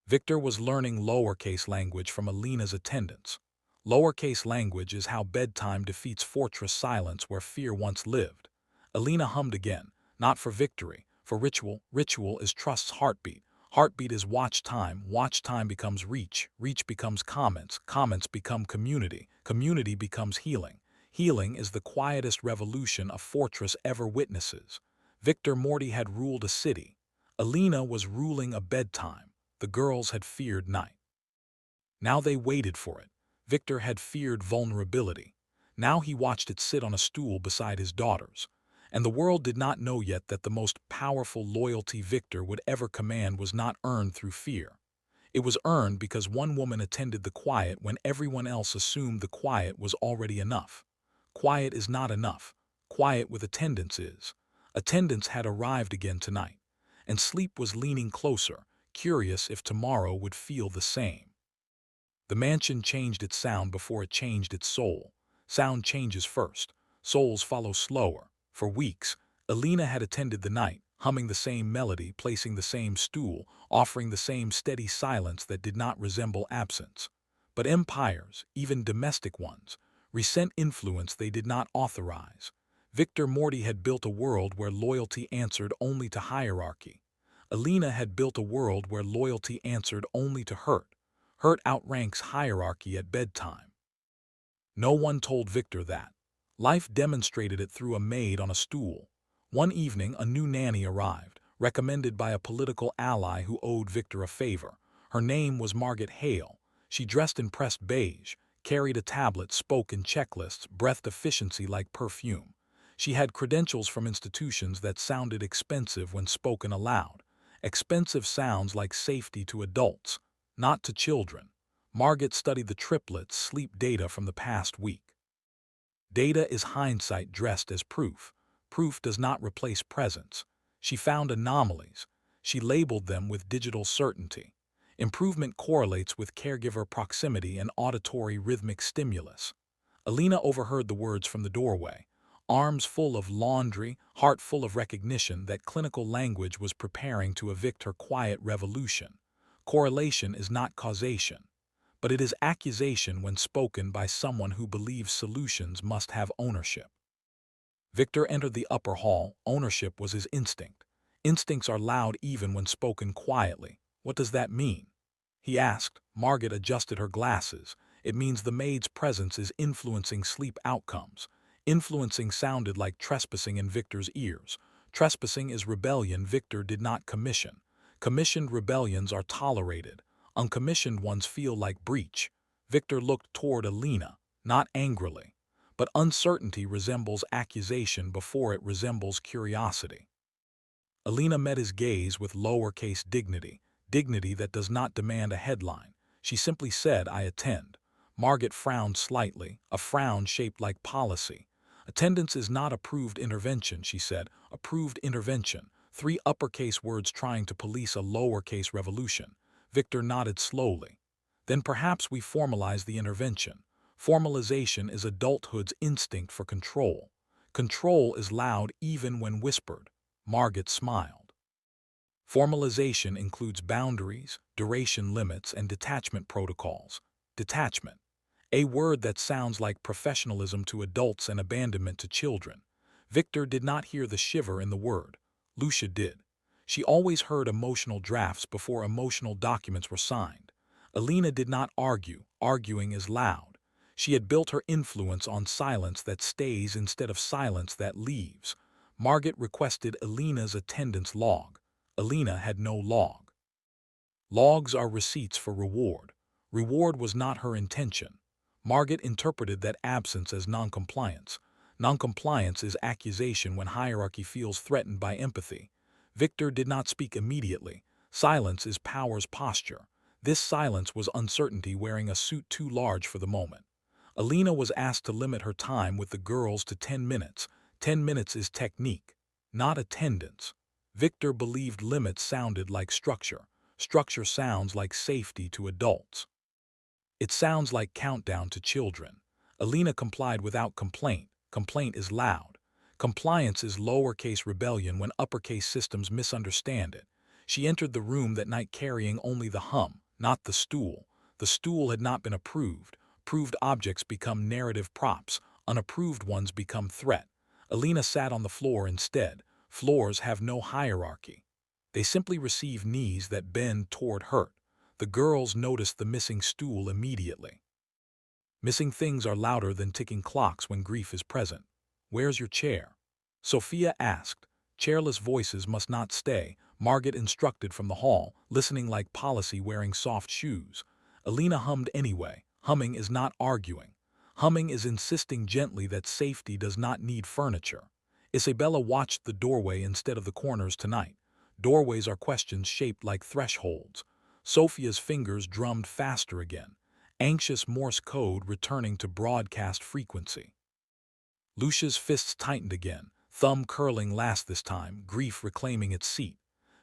Victor was learning lowercase language from Elena's attendance. Lowercase language is how bedtime defeats fortress silence where fear once lived. Elena hummed again, not for victory, for ritual. Ritual is trust's heartbeat. Heartbeat is watch time becomes reach becomes comments become community, community becomes healing. Healing is the quietest revolution a fortress ever witnesses. Victor Moretti had ruled a city. Elena was ruling a bedtime. The girls had feared night. Now they waited for it. Victor had feared vulnerability. Now he watched it sit on a stool beside his daughters. And the world did not know yet that the most powerful loyalty Victor would ever command was not earned through fear. It was earned because one woman attended the quiet when everyone else assumed the quiet was already enough. Quiet is not enough. Quiet with attendance is. Attendance had arrived again tonight. And sleep was leaning closer, curious if tomorrow would feel the same. The mansion changed its sound before it changed its soul. Sound changes first. Souls follow slower. For weeks, Elena had attended the night, humming the same melody, placing the same stool, offering the same steady silence that did not resemble absence. But empires, even domestic ones, resent influence they did not authorize. Victor Moretti had built a world where loyalty answered only to hierarchy. Elena had built a world where loyalty answered only to hurt. Hurt outranks hierarchy at bedtime. No one told Victor that. Life demonstrated it through a maid on a stool. One evening, a new nanny arrived. recommended by a political ally who owed Victor a favor. Her name was Margaret Hale. She dressed in pressed beige, carried a tablet, spoke in checklists, breathed efficiency like perfume. She had credentials from institutions that sounded expensive when spoken aloud. Expensive sounds like safety to adults, not to children. Margaret studied the triplets' sleep data from the past week. Data is hindsight dressed as proof. Proof does not replace presence. She found anomalies. She labeled them with digital certainty. Improvement correlates with caregiver proximity and auditory rhythmic stimulus. Elena overheard the words from the doorway, arms full of laundry, heart full of recognition that clinical language was preparing to evict her quiet revolution. Correlation is not causation, but it is accusation when spoken by someone who believes solutions must have ownership. Victor entered the upper hall. Ownership was his instinct. Instincts are loud even when spoken quietly. What does that mean? He asked. Margaret adjusted her glasses. It means the maid's presence is influencing sleep outcomes. Influencing sounded like trespassing in Victor's ears. Trespassing is rebellion Victor did not commission. Commissioned rebellions are tolerated. Uncommissioned ones feel like breach. Victor looked toward Elena, not angrily. But uncertainty resembles accusation before it resembles curiosity. Elena met his gaze with lowercase dignity, dignity that does not demand a headline. She simply said, "I attend." Margaret frowned slightly, a frown shaped like policy. "Attendance is not approved intervention," she said. "Approved intervention." Three uppercase words trying to police a lowercase revolution. Victor nodded slowly. "Then perhaps we formalize the intervention." Formalization is adulthood's instinct for control. Control is loud even when whispered. Margaret smiled. Formalization includes boundaries, duration limits, and detachment protocols. Detachment. A word that sounds like professionalism to adults and abandonment to children. Victor did not hear the shiver in the word. Lucia did. She always heard emotional drafts before emotional documents were signed. Elena did not argue. Arguing is loud. She had built her influence on silence that stays instead of silence that leaves. Margaret requested Elena's attendance log. Elena had no log. Logs are receipts for reward. Reward was not her intention. Margaret interpreted that absence as noncompliance. Noncompliance is accusation when hierarchy feels threatened by empathy. Victor did not speak immediately. Silence is power's posture. This silence was uncertainty wearing a suit too large for the moment. Elena was asked to limit her time with the girls to 10 minutes. 10 minutes is technique, not attendance. Victor believed limits sounded like structure. Structure sounds like safety to adults. It sounds like countdown to children. Elena complied without complaint. Complaint is loud. Compliance is lowercase rebellion when uppercase systems misunderstand it. She entered the room that night carrying only the hum, not the stool. The stool had not been approved. Approved objects become narrative props. Unapproved ones become threat. Elena sat on the floor instead. Floors have no hierarchy. They simply receive knees that bend toward hurt. The girls noticed the missing stool immediately. Missing things are louder than ticking clocks when grief is present. "Where's your chair?" Sophia asked. Chairless voices must not stay. Margaret instructed from the hall, listening like policy wearing soft shoes. Elena hummed anyway. Humming is not arguing. Humming is insisting gently that safety does not need furniture. Isabella watched the doorway instead of the corners tonight. Doorways are questions shaped like thresholds. Sophia's fingers drummed faster again. Anxious Morse code returning to broadcast frequency. Lucia's fists tightened again, thumb curling last this time, grief reclaiming its seat.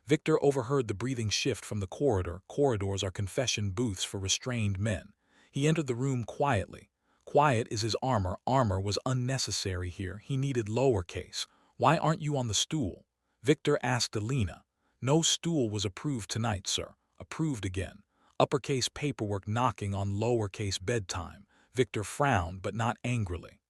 Victor overheard the breathing shift from the corridor. Corridors are confession booths for restrained men. He entered the room quietly. Quiet is his armor. Armor was unnecessary here. He needed lowercase. "Why aren't you on the stool?" Victor asked Elena. "No stool was approved tonight, sir." Approved again. Uppercase paperwork knocking on lowercase bedtime. Victor frowned, but not angrily.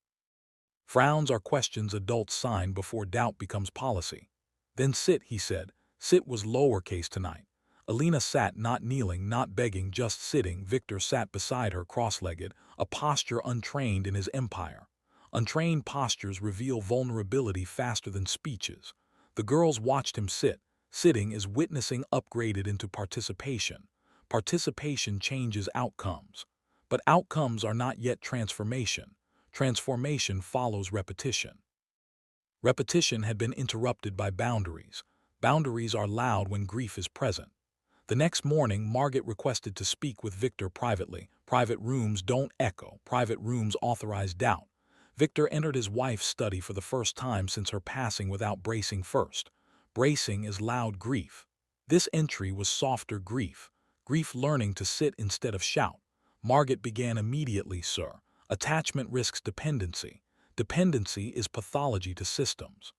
Frowns are questions adults sign before doubt becomes policy. "Then sit," he said. Sit was lowercase tonight. Elena sat, not kneeling, not begging, just sitting. Victor sat beside her, cross-legged, a posture untrained in his empire. Untrained postures reveal vulnerability faster than speeches. The girls watched him sit, Sitting is witnessing upgraded into participation. Participation changes outcomes. But outcomes are not yet transformation. Transformation follows repetition. Repetition had been interrupted by boundaries. Boundaries are loud when grief is present. The next morning, Margaret requested to speak with Victor privately. Private rooms don't echo. Private rooms authorize doubt. Victor entered his wife's study for the first time since her passing without bracing first. Bracing is loud grief. This entry was softer grief. Grief learning to sit instead of shout. Margaret began immediately, sir. Attachment risks dependency. Dependency is pathology to systems.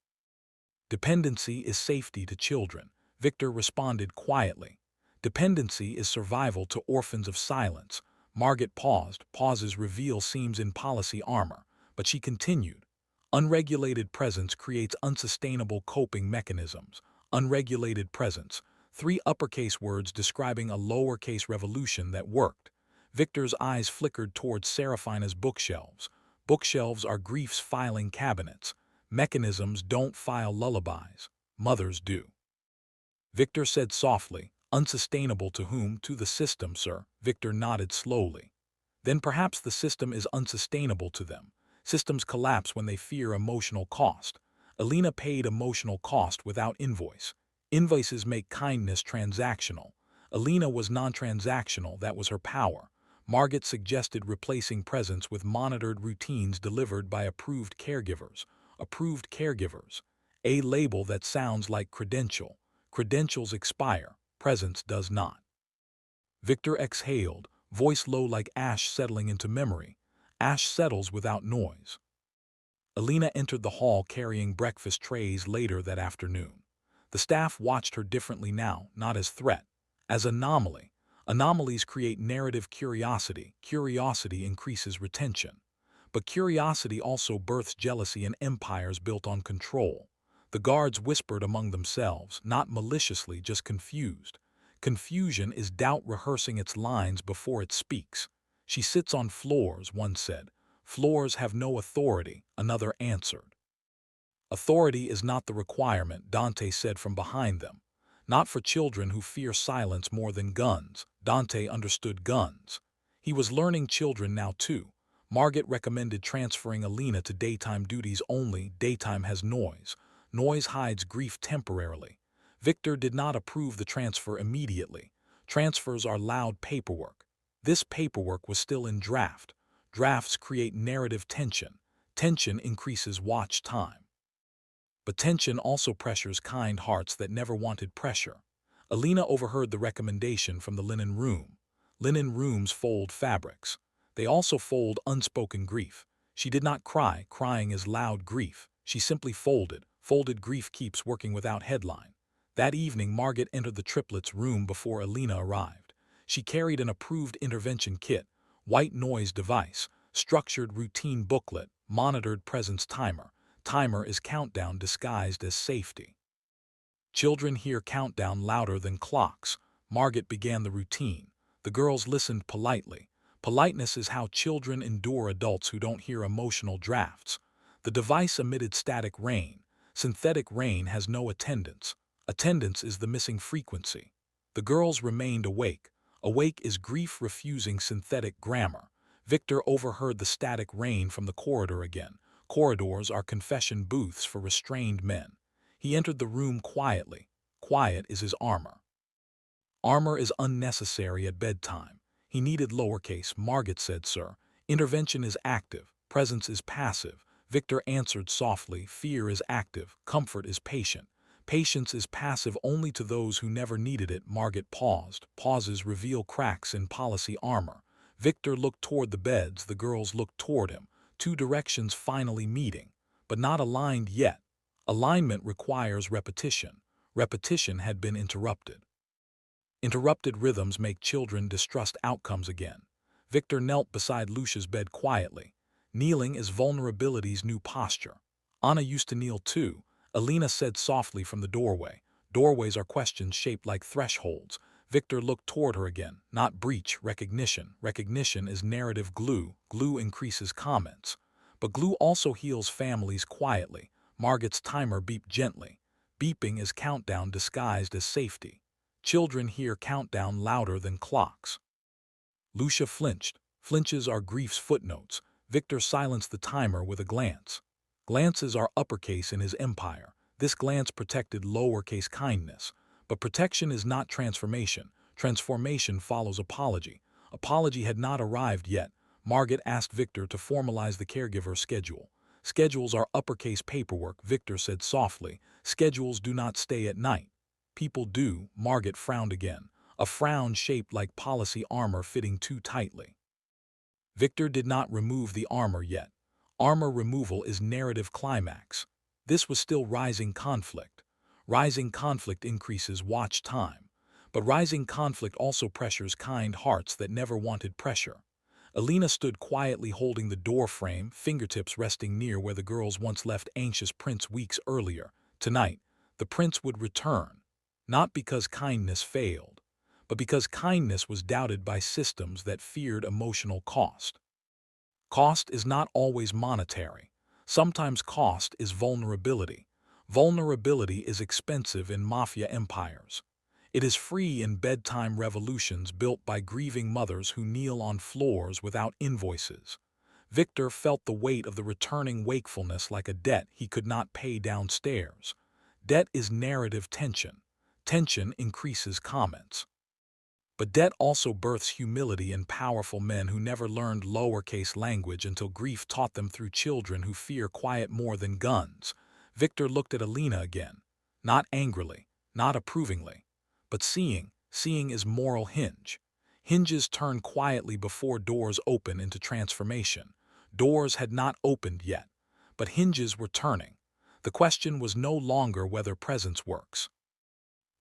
Dependency is safety to children. Victor responded quietly. Dependency is survival to orphans of silence. Margaret paused. Pauses reveal seams in policy armor. But she continued. Unregulated presence creates unsustainable coping mechanisms. Unregulated presence. 3 uppercase words describing a lowercase revolution that worked. Victor's eyes flickered towards Serafina's bookshelves. Bookshelves are grief's filing cabinets. Mechanisms don't file lullabies. Mothers do. Victor said softly, unsustainable to whom? To the system, sir. Victor nodded slowly. Then perhaps the system is unsustainable to them. Systems collapse when they fear emotional cost. Elena paid emotional cost without invoice. Invoices make kindness transactional. Elena was non-transactional, that was her power. Margaret suggested replacing presence with monitored routines delivered by approved caregivers. Approved caregivers. A label that sounds like credential. Credentials expire, presence does not. Victor exhaled, voice low like ash settling into memory. Ash settles without noise. Elena entered the hall carrying breakfast trays later that afternoon. The staff watched her differently now, not as threat, as anomaly. Anomalies create narrative curiosity. Curiosity increases retention. But curiosity also births jealousy and empires built on control. The guards whispered among themselves, not maliciously, just confused. Confusion is doubt rehearsing its lines before it speaks. She sits on floors, one said. Floors have no authority, another answered. Authority is not the requirement, Dante said from behind them. Not for children who fear silence more than guns. Dante understood guns. He was learning children now too. Margaret recommended transferring Elena to daytime duties only. Daytime has noise. Noise hides grief temporarily. Victor did not approve the transfer immediately. Transfers are loud paperwork. This paperwork was still in draft. Drafts create narrative tension. Tension increases watch time. But tension also pressures kind hearts that never wanted pressure. Elena overheard the recommendation from the linen room. Linen rooms fold fabrics. They also fold unspoken grief. She did not cry. Crying is loud grief. She simply folded. Folded grief keeps working without headline. That evening, Margaret entered the triplets' room before Elena arrived. She carried an approved intervention kit, white noise device, structured routine booklet, monitored presence timer. Timer is countdown disguised as safety. Children hear countdown louder than clocks. Margaret began the routine. The girls listened politely. Politeness is how children endure adults who don't hear emotional drafts. The device emitted static rain. Synthetic rain has no attendance. Attendance is the missing frequency. The girls remained awake. Awake is grief refusing synthetic grammar. Victor overheard the static rain from the corridor again. Corridors are confession booths for restrained men. He entered the room quietly. Quiet is his armor. Armor is unnecessary at bedtime. He needed lowercase. Margaret said, sir. Intervention is active. Presence is passive. Victor answered softly. Fear is active. Comfort is patient. Patience is passive only to those who never needed it. Margaret paused. Pauses reveal cracks in policy armor. Victor looked toward the beds. The girls looked toward him. 2 directions finally meeting, but not aligned yet. Alignment requires repetition. Repetition had been interrupted. Interrupted rhythms make children distrust outcomes again. Victor knelt beside Lucia's bed quietly. Kneeling is vulnerability's new posture. Anna used to kneel too. Elena said softly from the doorway. Doorways are questions shaped like thresholds. Victor looked toward her again. Not breach, recognition. Recognition is narrative glue. Glue increases comments. But glue also heals families quietly. Margaret's timer beeped gently. beeping is countdown disguised as safety. Children hear countdown louder than clocks. Lucia flinched. Flinches are grief's footnotes. Victor silenced the timer with a glance. Glances are uppercase in his empire. This glance protected lowercase kindness. But protection is not transformation. Transformation follows apology. Apology had not arrived yet. Margaret asked Victor to formalize the caregiver schedule. Schedules are uppercase paperwork, Victor said softly. Schedules do not stay at night. People do. Margaret frowned again, a frown shaped like policy armor fitting too tightly. Victor did not remove the armor yet. Armor removal is narrative climax. This was still rising conflict. Rising conflict increases watch time. But rising conflict also pressures kind hearts that never wanted pressure. Elena stood quietly holding the door frame, fingertips resting near where the girls once left anxious Prince weeks earlier. Tonight, the prince would return. Not because kindness failed, but because kindness was doubted by systems that feared emotional cost. Cost is not always monetary. Sometimes cost is vulnerability. Vulnerability is expensive in mafia empires. It is free in bedtime revolutions built by grieving mothers who kneel on floors without invoices. Victor felt the weight of the returning wakefulness like a debt he could not pay downstairs. Debt is narrative tension. Tension increases comments. But debt also births humility in powerful men who never learned lowercase language until grief taught them through children who fear quiet more than guns. Victor looked at Elena again, not angrily, not approvingly, but seeing. Seeing is moral hinge. Hinges turn quietly before doors open into transformation. Doors had not opened yet, but hinges were turning. The question was no longer whether presence works.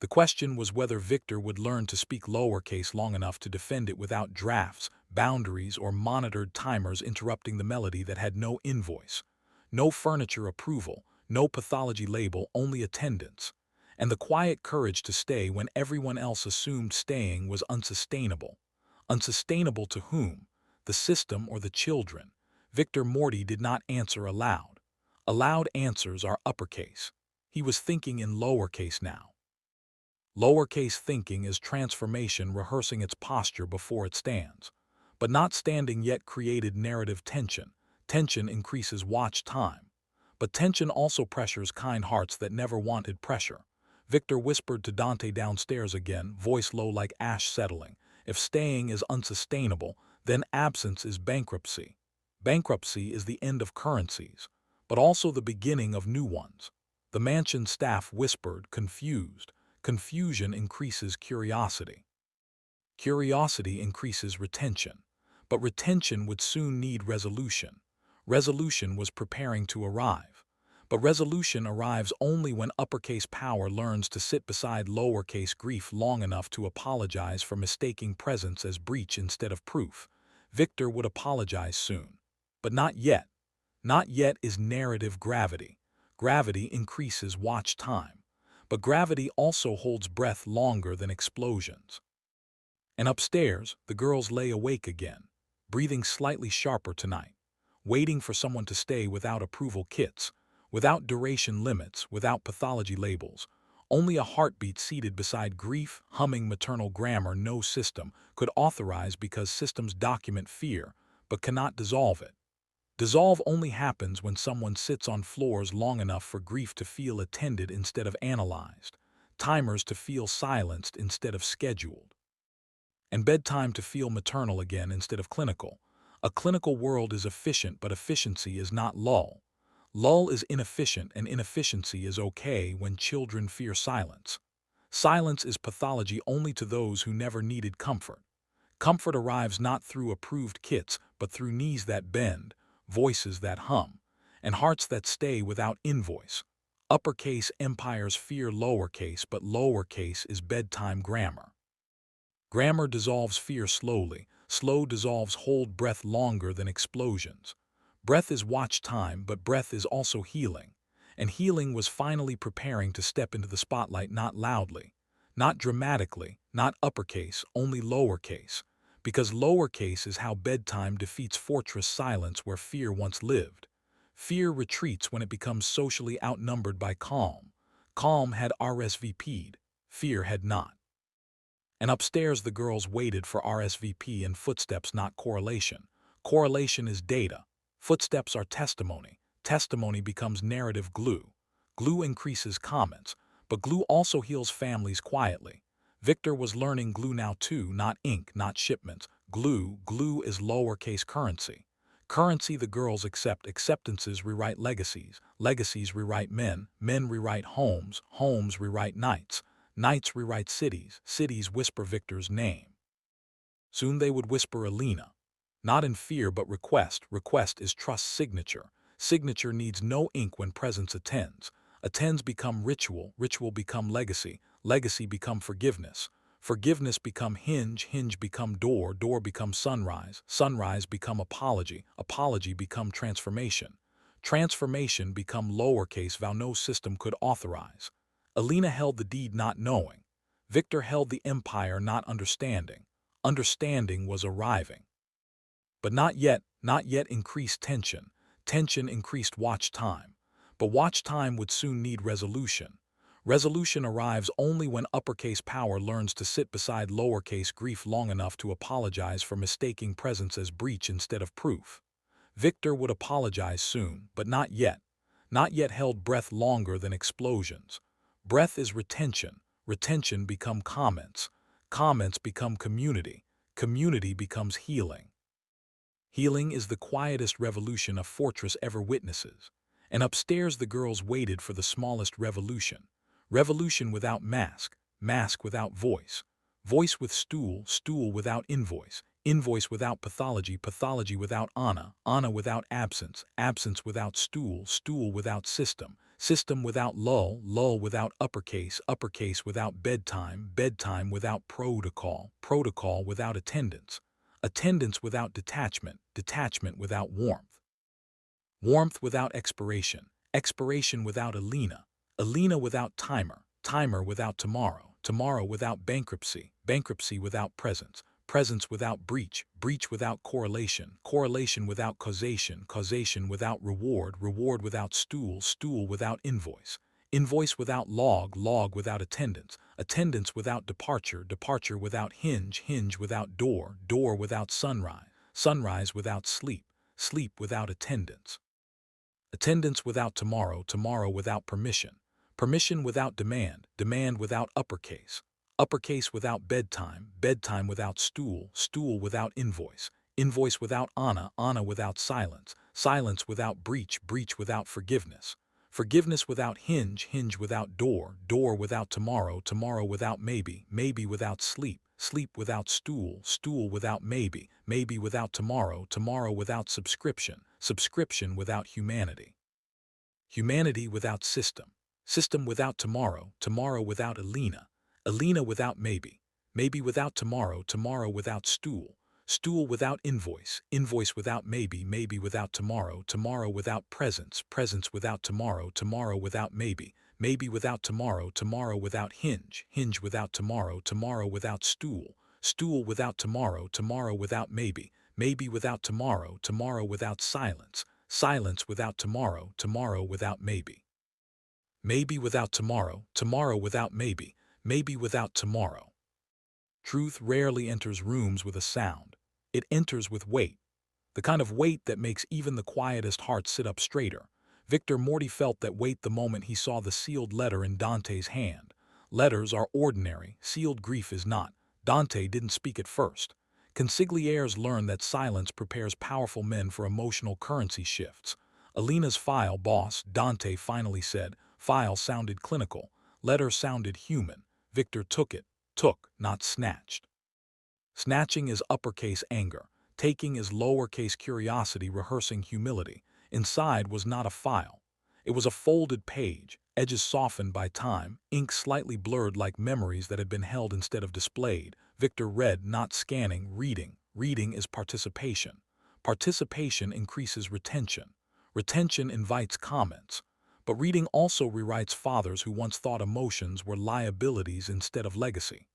The question was whether Victor would learn to speak lowercase long enough to defend it without drafts, boundaries, or monitored timers interrupting the melody that had no invoice. No furniture approval, no pathology label, only attendance. And the quiet courage to stay when everyone else assumed staying was unsustainable. Unsustainable to whom? The system or the children? Victor Moretti did not answer aloud. Aloud answers are uppercase. He was thinking in lowercase now. Lowercase thinking is transformation rehearsing its posture before it stands. But not standing yet created narrative tension. Tension increases watch time. But tension also pressures kind hearts that never wanted pressure. Victor whispered to Dante downstairs again, voice low like ash settling. If staying is unsustainable, then absence is bankruptcy. Bankruptcy is the end of currencies, but also the beginning of new ones. The mansion staff whispered, confused. Confusion increases curiosity. Curiosity increases retention. But retention would soon need resolution. Resolution was preparing to arrive. But resolution arrives only when uppercase power learns to sit beside lowercase grief long enough to apologize for mistaking presence as breach instead of proof. Victor would apologize soon. But not yet. Not yet is narrative gravity. Gravity increases watch time. But gravity also holds breath longer than explosions. And upstairs, the girls lay awake again, breathing slightly sharper tonight, waiting for someone to stay without approval kits, without duration limits, without pathology labels. Only a heartbeat seated beside grief, humming maternal grammar no system could authorize because systems document fear, but cannot dissolve it. Dissolve only happens when someone sits on floors long enough for grief to feel attended instead of analyzed, timers to feel silenced instead of scheduled, and bedtime to feel maternal again instead of clinical. A clinical world is efficient, but efficiency is not lull. Lull is inefficient, and inefficiency is okay when children fear silence. Silence is pathology only to those who never needed comfort. Comfort arrives not through approved kits, but through knees that bend, voices that hum, and hearts that stay without invoice. Uppercase empires fear lowercase, but lowercase is bedtime grammar. Grammar dissolves fear slowly. Slow dissolves hold breath longer than explosions. Breath is watch time, but breath is also healing. And healing was finally preparing to step into the spotlight, not loudly, not dramatically, not uppercase, only lowercase. Because lowercase is how bedtime defeats fortress silence where fear once lived. Fear retreats when it becomes socially outnumbered by calm. Calm had RSVP'd, fear had not. And upstairs the girls waited for RSVP and footsteps, not correlation. Correlation is data. Footsteps are testimony. Testimony becomes narrative glue. Glue increases comments, but glue also heals families quietly. Victor was learning glue now too, not ink, not shipments. Glue is lowercase currency. Currency the girls accept, acceptances rewrite legacies, legacies rewrite men, men rewrite homes, homes rewrite nights. Nights rewrite cities, cities whisper Victor's name. Soon they would whisper Elena. Not in fear but request. Request is trust signature. Signature needs no ink when presence attends. Attends become ritual, ritual become legacy, legacy become forgiveness. Forgiveness become hinge, hinge become door, door become sunrise, sunrise become apology, apology become transformation. Transformation become lowercase vow no system could authorize. Elena held the deed not knowing. Victor held the empire not understanding. Understanding was arriving. But not yet increased tension. Tension increased watch time. But watch time would soon need resolution. Resolution arrives only when uppercase power learns to sit beside lowercase grief long enough to apologize for mistaking presence as breach instead of proof. Victor would apologize soon, but not yet. Not yet held breath longer than explosions. Breath is retention. Retention become comments. Comments become community. Community becomes healing. Healing is the quietest revolution a fortress ever witnesses. And upstairs the girls waited for the smallest revolution. Revolution without mask, mask without voice. Voice with stool, stool without invoice. Invoice without pathology, pathology without Anna, Anna without absence, absence without stool, stool without system, system without lull, lull without uppercase, uppercase without bedtime, bedtime without protocol, protocol without attendance, attendance without detachment, detachment without warmth, warmth without expiration, expiration without Elena, Elena without timer, timer without tomorrow, tomorrow without bankruptcy, bankruptcy without presence, presence without breach, breach without correlation, correlation without causation, causation without reward, reward without stool, stool without invoice, invoice without log, log without attendance, attendance without departure, departure without hinge, hinge without door, door without sunrise, sunrise without sleep, sleep without attendance, attendance without tomorrow, tomorrow without permission, permission without demand, demand without uppercase, uppercase without bedtime, bedtime without stool, stool without invoice, invoice without Anna, Anna without silence, silence without breach, breach without forgiveness, forgiveness without hinge, hinge without door, door without tomorrow, tomorrow without maybe, maybe without sleep, sleep without stool, stool without maybe, maybe without tomorrow, tomorrow without subscription, subscription without humanity, humanity without system, system without tomorrow, tomorrow without Elena, Elena without maybe, maybe without tomorrow, tomorrow without stool, stool without invoice, invoice without maybe, maybe without tomorrow, tomorrow without presence, presence without tomorrow, tomorrow without maybe, maybe without tomorrow, tomorrow without hinge, hinge without tomorrow, tomorrow without stool, stool without tomorrow, tomorrow without maybe, maybe without tomorrow, tomorrow without silence, silence without tomorrow, tomorrow without maybe, maybe without tomorrow, tomorrow without maybe, maybe without tomorrow. Truth rarely enters rooms with a sound. It enters with weight, the kind of weight that makes even the quietest heart sit up straighter. Victor Morty felt that weight the moment he saw the sealed letter in Dante's hand. Letters are ordinary, sealed grief is not. Dante didn't speak at first. Consiglières learn that silence prepares powerful men for emotional currency shifts. Elena's file, boss, Dante finally said. File sounded clinical. Letter sounded human. Victor took it. Took, not snatched. Snatching is uppercase anger. Taking is lowercase curiosity rehearsing humility. Inside was not a file. It was a folded page, edges softened by time, ink slightly blurred like memories that had been held instead of displayed. Victor read, not scanning, reading. Reading is participation. Participation increases retention. Retention invites comments. But reading also rewrites fathers who once thought emotions were liabilities instead of legacy.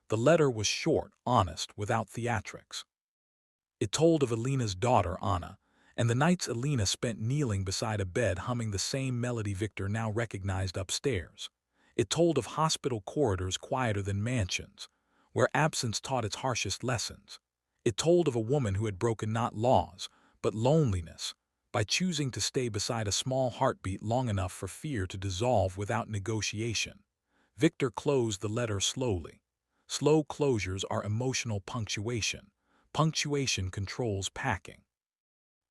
The letter was short, honest, without theatrics. It told of Elena's daughter, Anna, and the nights Elena spent kneeling beside a bed humming the same melody Victor now recognized upstairs. It told of hospital corridors quieter than mansions, where absence taught its harshest lessons. It told of a woman who had broken not laws, but loneliness, by choosing to stay beside a small heartbeat long enough for fear to dissolve without negotiation. Victor closed the letter slowly. Slow closures are emotional punctuation. Punctuation controls packing.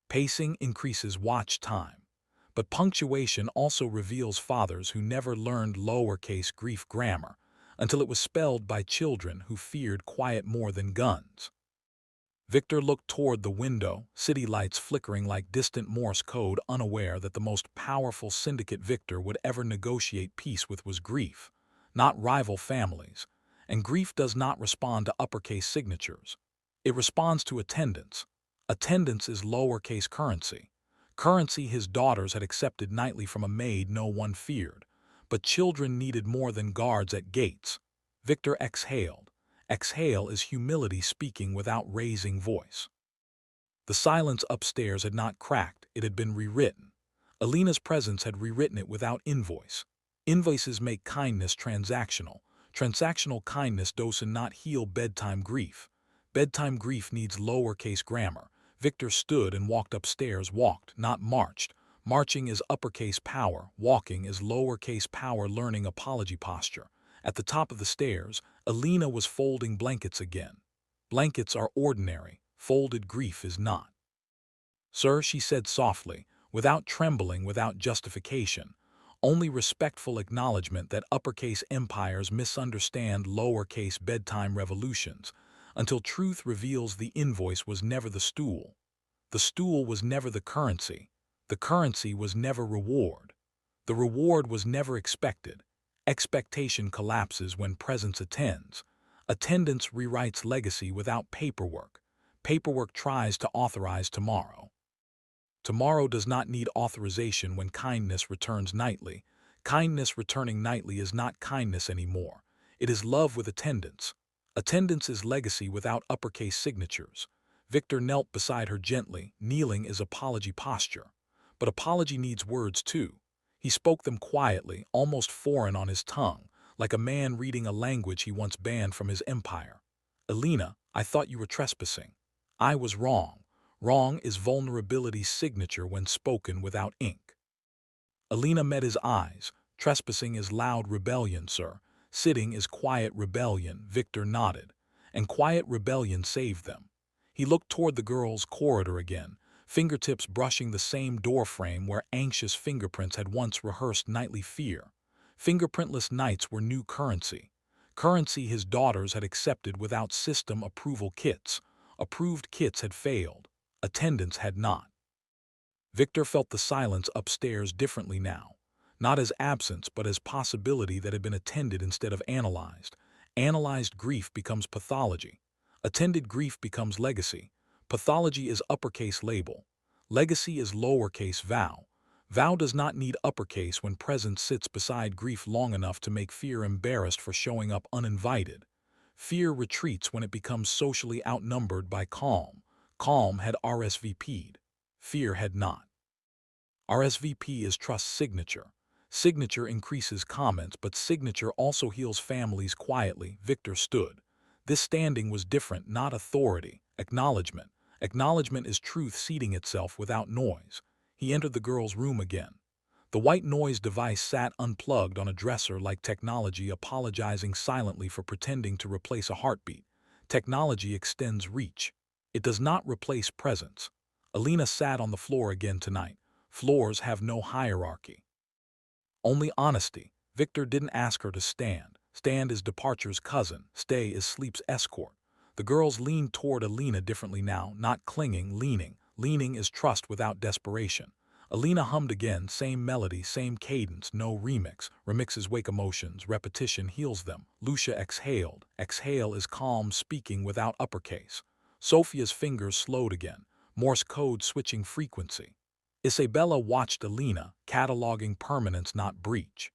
Pacing increases watch time. But punctuation also reveals fathers who never learned lowercase grief grammar until it was spelled by children who feared quiet more than guns. Victor looked toward the window, city lights flickering like distant Morse code, unaware that the most powerful syndicate Victor would ever negotiate peace with was grief, not rival families. And grief does not respond to uppercase signatures. It responds to attendance. Attendance is lowercase currency. Currency his daughters had accepted nightly from a maid no one feared. But children needed more than guards at gates. Victor exhaled. Exhale is humility speaking without raising voice. The silence upstairs had not cracked, it had been rewritten. Elena's presence had rewritten it without invoice. Invoices make kindness transactional. Transactional kindness does not heal bedtime grief. Bedtime grief needs lowercase grammar. Victor stood and walked upstairs, walked, not marched. Marching is uppercase power, walking is lowercase power, learning apology posture. At the top of the stairs, Elena was folding blankets again. Blankets are ordinary, folded grief is not. "Sir," she said softly, without trembling, without justification, only respectful acknowledgement that uppercase empires misunderstand lowercase bedtime revolutions, until truth reveals the invoice was never the stool. The stool was never the currency was never reward. The reward was never expected. Expectation collapses when presence attends. Attendance rewrites legacy without paperwork. Paperwork tries to authorize tomorrow. Tomorrow does not need authorization when kindness returns nightly. Kindness returning nightly is not kindness anymore. It is love with attendance. Attendance is legacy without uppercase signatures. Victor knelt beside her gently. Kneeling is apology posture. But apology needs words too. He spoke them quietly, almost foreign on his tongue, like a man reading a language he once banned from his empire. "Elena, I thought you were trespassing. I was wrong. Wrong is vulnerability's signature when spoken without ink." Elena met his eyes. "Trespassing is loud rebellion, sir. Sitting is quiet rebellion." Victor nodded. And quiet rebellion saved them. He looked toward the girls' corridor again, fingertips brushing the same doorframe where anxious fingerprints had once rehearsed nightly fear. Fingerprintless nights were new currency. Currency his daughters had accepted without system approval kits. Approved kits had failed. Attendance had not. Victor felt the silence upstairs differently now. Not as absence, but as possibility that had been attended instead of analyzed. Analyzed grief becomes pathology. Attended grief becomes legacy. Pathology is uppercase label. Legacy is lowercase vow. Vow does not need uppercase when presence sits beside grief long enough to make fear embarrassed for showing up uninvited. Fear retreats when it becomes socially outnumbered by calm. Calm had RSVP'd. Fear had not. RSVP is trust signature. Signature increases comments, but signature also heals families quietly. Victor stood. This standing was different, not authority. Acknowledgement. Acknowledgement is truth seating itself without noise. He entered the girl's room again. The white noise device sat unplugged on a dresser like technology apologizing silently for pretending to replace a heartbeat. Technology extends reach. It does not replace presence. Elena sat on the floor again tonight. Floors have no hierarchy. Only honesty. Victor didn't ask her to stand. Stand is departure's cousin. Stay is sleep's escort. The girls leaned toward Elena differently now, not clinging, leaning. Leaning is trust without desperation. Elena hummed again, same melody, same cadence, no remix. Remixes wake emotions, repetition heals them. Lucia exhaled. Exhale is calm speaking without uppercase. Sophia's fingers slowed again, Morse code switching frequency. Isabella watched Elena, cataloging permanence not breach.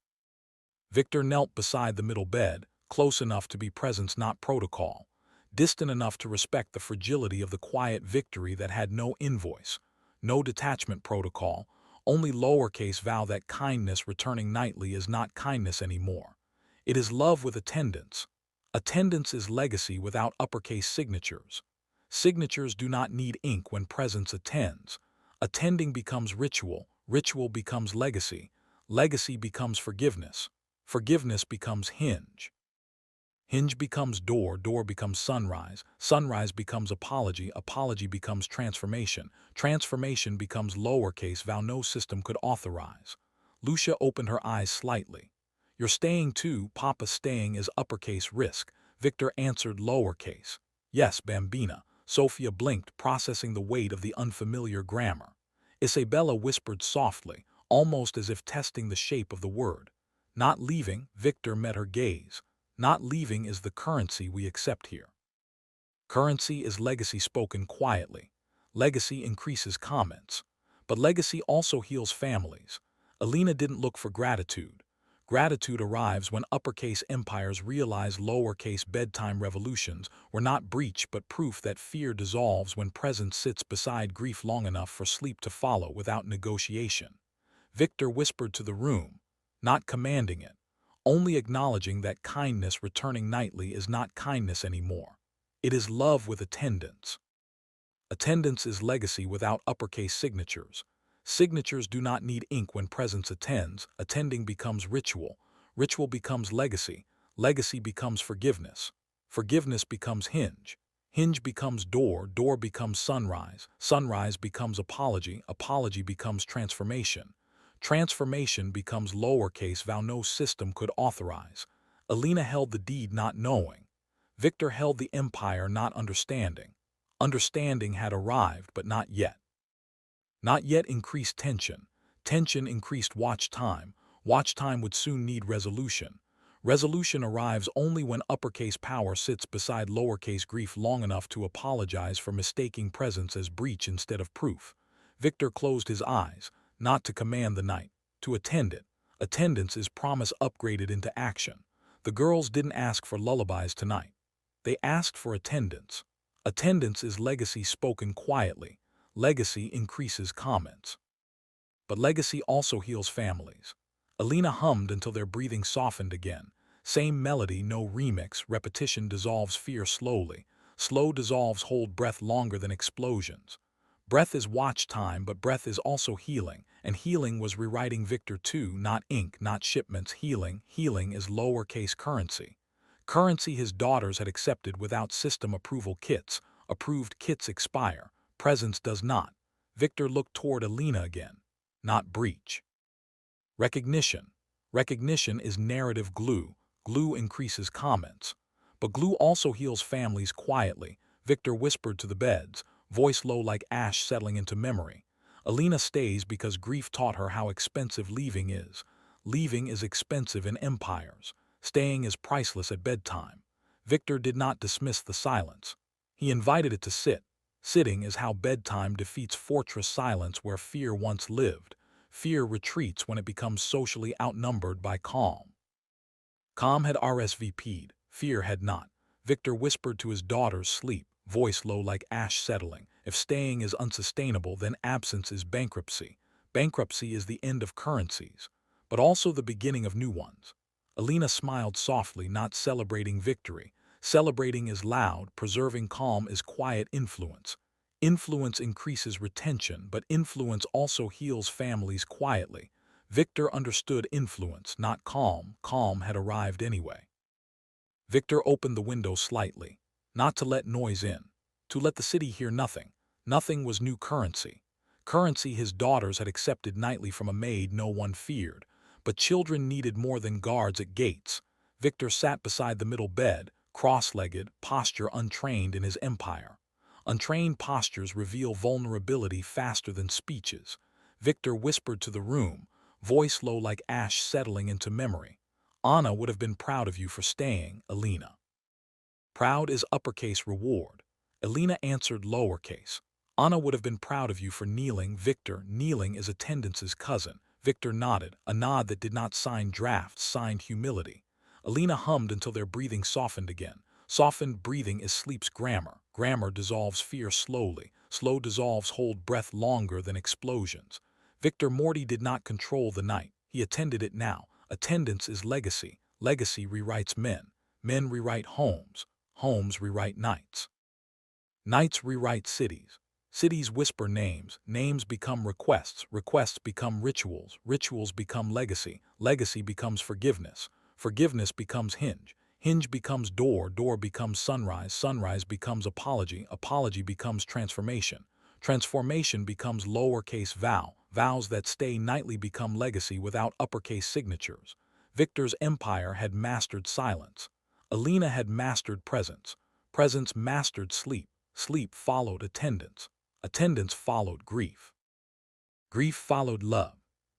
Victor knelt beside the middle bed, close enough to be presence not protocol, distant enough to respect the fragility of the quiet victory that had no invoice, no detachment protocol, only lowercase vow that kindness returning nightly is not kindness anymore. It is love with attendance. Attendance is legacy without uppercase signatures. Signatures do not need ink when presence attends. Attending becomes ritual, ritual becomes legacy, legacy becomes forgiveness, forgiveness becomes hinge. Hinge becomes door, door becomes sunrise, sunrise becomes apology, apology becomes transformation, transformation becomes lowercase vow no system could authorize. Lucia opened her eyes slightly. You're staying too, Papa staying is uppercase risk. Victor answered lowercase. Yes, Bambina. Sophia blinked, processing the weight of the unfamiliar grammar. Isabella whispered softly, almost as if testing the shape of the word. Not leaving, Victor met her gaze. Not leaving is the currency we accept here. Currency is legacy spoken quietly. Legacy increases comments. But legacy also heals families. Elena didn't look for gratitude. Gratitude arrives when uppercase empires realize lowercase bedtime revolutions were not breach but proof that fear dissolves when presence sits beside grief long enough for sleep to follow without negotiation. Victor whispered to the room, not commanding it, only acknowledging that kindness returning nightly is not kindness anymore. It is love with attendance. Attendance is legacy without uppercase signatures. Signatures do not need ink when presence attends. Attending becomes ritual. Ritual becomes legacy. Legacy becomes forgiveness. Forgiveness becomes hinge. Hinge becomes door. Door becomes sunrise. Sunrise becomes apology. Apology becomes transformation. Transformation becomes lowercase vow no system could authorize. Elena held the deed not knowing. Victor held the empire not understanding. Understanding had arrived, but not yet. Not yet increased tension. Tension increased watch time. Watch time would soon need resolution. Resolution arrives only when uppercase power sits beside lowercase grief long enough to apologize for mistaking presence as breach instead of proof. Victor closed his eyes, not to command the night, to attend it. Attendance is promise upgraded into action. The girls didn't ask for lullabies tonight. They asked for attendance. Attendance is legacy spoken quietly. Legacy increases comments. But legacy also heals families. Elena hummed until their breathing softened again. Same melody, no remix, repetition dissolves fear slowly. Slow dissolves hold breath longer than explosions. Breath is watch time, but breath is also healing, and healing was rewriting Victor too, not ink, not shipments, healing. Healing is lowercase currency. Currency his daughters had accepted without system approval kits. Approved kits expire. Presence does not. Victor looked toward Elena again. Not breach. Recognition. Recognition is narrative glue. Glue increases comments. But glue also heals families quietly. Victor whispered to the beds, voice low like ash settling into memory. Elena stays because grief taught her how expensive leaving is. Leaving is expensive in empires. Staying is priceless at bedtime. Victor did not dismiss the silence. He invited it to sit. Sitting is how bedtime defeats fortress silence where fear once lived. Fear retreats when it becomes socially outnumbered by calm. Calm had RSVP'd, fear had not. Victor whispered to his daughter's sleep, voice low like ash settling. If staying is unsustainable, then absence is bankruptcy. Bankruptcy is the end of currencies, but also the beginning of new ones. Elena smiled softly, not celebrating victory. Celebrating is loud, preserving calm is quiet influence. Influence increases retention, but influence also heals families quietly. Victor understood influence, not calm. Calm had arrived anyway. Victor opened the window slightly, not to let noise in, to let the city hear nothing. Nothing was new currency. Currency his daughters had accepted nightly from a maid no one feared, but children needed more than guards at gates. Victor sat beside the middle bed, cross-legged, posture untrained in his empire. Untrained postures reveal vulnerability faster than speeches. Victor whispered to the room, voice low like ash settling into memory. Anna would have been proud of you for staying, Elena. Proud is uppercase reward. Elena answered lowercase. Anna would have been proud of you for kneeling, Victor. Kneeling is attendance's cousin. Victor nodded, a nod that did not sign drafts, signed humility. Elena hummed until their breathing softened again. Softened breathing is sleep's grammar. Grammar dissolves fear slowly. Slow dissolves hold breath longer than explosions. Victor Moretti did not control the night. He attended it now. Attendance is legacy. Legacy rewrites men. Men rewrite homes. Homes rewrite nights. Nights rewrite cities. Cities whisper names. Names become requests. Requests become rituals. Rituals become legacy. Legacy becomes forgiveness. Forgiveness becomes hinge. Hinge becomes door. Door becomes sunrise. Sunrise becomes apology. Apology becomes transformation. Transformation becomes lowercase vow. Vows that stay nightly become legacy without uppercase signatures. Victor's empire had mastered silence. Elena had mastered presence. Presence mastered sleep. Sleep followed attendance. Attendance followed grief. Grief followed love.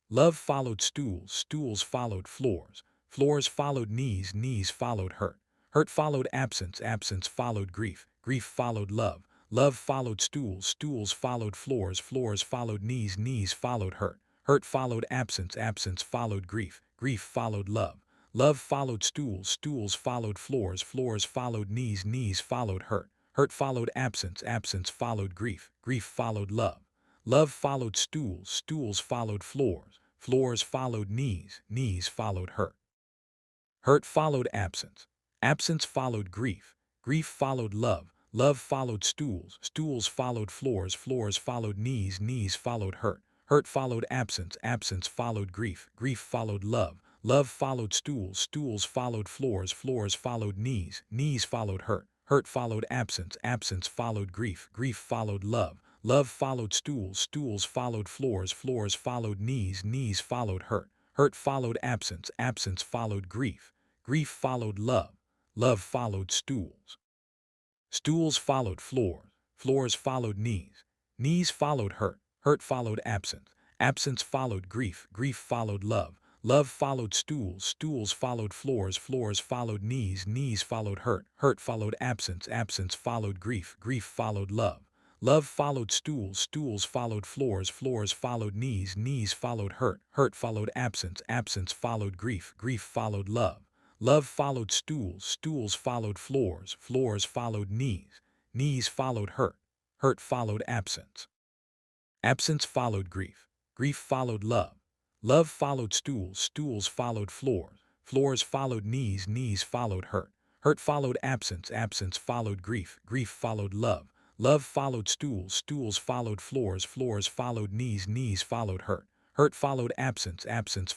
Love followed stools. Stools followed floors. Floors followed knees. Knees followed hurt. Hurt followed absence. Absence followed grief. Grief followed love. Love followed stools. Stools followed floors. Floors followed knees. Knees followed hurt. Hurt followed absence. Absence followed grief. Grief followed love. Love followed stools. Stools followed floors. Floors followed knees. Knees followed hurt. Hurt followed absence. Absence followed grief. Grief followed love. Love followed stools. Stools followed floors. Floors followed knees. Knees followed hurt. Hurt followed absence. Absence followed grief. Grief followed love. Love followed stools. Stools followed floors. Floors followed knees. Knees followed hurt. Hurt followed absence. Absence followed grief. Grief followed love. Love followed stools. Stools followed floors. Floors followed knees. Knees followed hurt. Hurt followed absence. Absence followed grief. Grief followed love. Love followed stools. Stools followed floors. Floors followed knees. Knees followed hurt. Hurt followed absence. Absence followed grief. Grief followed love. Love followed stools. Stools followed floors. Floors followed knees. Knees followed hurt. Hurt followed absence. Absence followed grief. Grief followed love. Love followed stools. Stools followed floors. Floors followed knees. Knees followed hurt. Hurt followed absence. Absence followed grief. Grief followed love. Love followed stools. Stools followed floors. Floors followed knees. Knees followed hurt. Hurt followed absence. Absence followed grief. Grief followed love. Love followed stools. Stools followed floors. Floors followed knees. Knees followed hurt. Hurt followed absence. Absence followed grief. Grief followed love. Love followed stools. Stools followed floors. Floors followed knees. Knees followed hurt. Hurt followed absence. Absence followed grief. Grief followed love. Love followed stools. Stools followed floors. Floors followed knees. Knees followed hurt. Hurt followed absence. Absence followed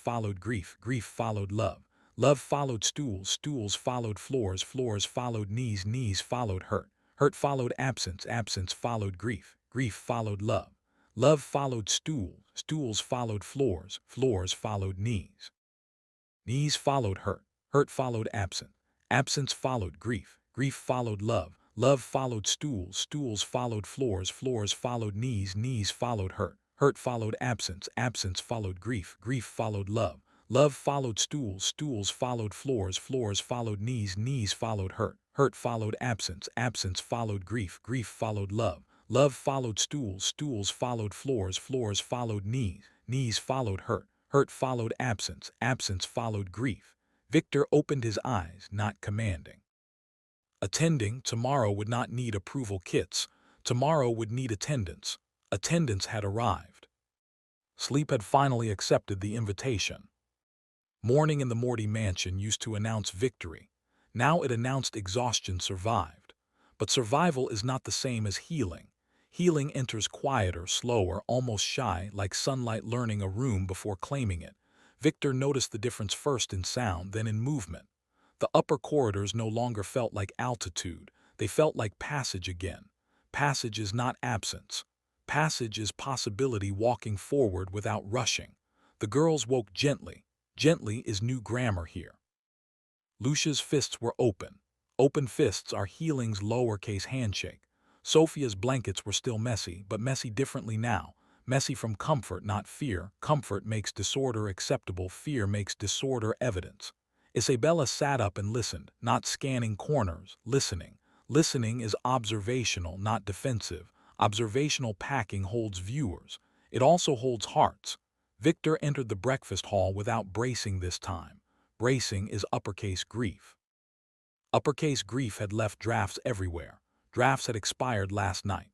grief. Grief followed love. Love followed stools. Stools followed floors. Floors followed knees. Knees followed hurt. Hurt followed absence. Absence followed grief. Grief followed love. Love followed stools. Stools followed floors. Floors followed knees. Knees followed hurt. Hurt followed absence. Absence followed grief. Grief followed love. Love followed stools. Stools followed floors. Floors followed knees. Knees followed hurt. Hurt followed absence. Absence followed grief. Grief followed love. Love followed stools. Stools followed floors. Floors followed knees. Knees followed hurt. Hurt followed absence. Absence followed grief. Grief followed love. Love followed stools. Stools followed floors. Floors followed knees. Knees followed hurt. Hurt followed absence. Absence followed grief. Victor opened his eyes, not commanding. Attending tomorrow would not need approval kits. Tomorrow would need attendance. Attendance had arrived. Sleep had finally accepted the invitation. Morning in the Moretti mansion used to announce victory. Now it announced exhaustion survived. But survival is not the same as healing. Healing enters quieter, slower, almost shy, like sunlight learning a room before claiming it. Victor noticed the difference first in sound, then in movement. The upper corridors no longer felt like altitude. They felt like passage again. Passage is not absence. Passage is possibility walking forward without rushing. The girls woke gently. Gently is new grammar here. Lucia's fists were open. Open fists are healing's lowercase handshake. Sophia's blankets were still messy, but messy differently now. Messy from comfort, not fear. Comfort makes disorder acceptable. Fear makes disorder evidence. Isabella sat up and listened, not scanning corners, listening. Listening is observational, not defensive. Observational packing holds viewers. It also holds hearts. Victor entered the breakfast hall without bracing this time. Bracing is uppercase grief. Uppercase grief had left drafts everywhere. Drafts had expired last night.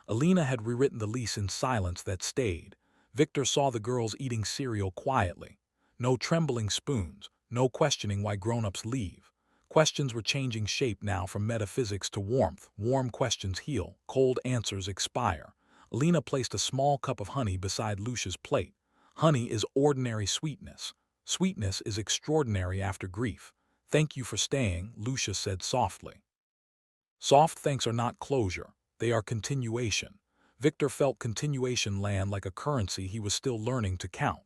Elena had rewritten the lease in silence that stayed. Victor saw the girls eating cereal quietly. No trembling spoons, no questioning why grown-ups leave. Questions were changing shape now from metaphysics to warmth. Warm questions heal, cold answers expire. Elena placed a small cup of honey beside Lucia's plate. Honey is ordinary sweetness. Sweetness is extraordinary after grief. Thank you for staying, Lucia said softly. Soft thanks are not closure, they are continuation. Victor felt continuation land like a currency he was still learning to count.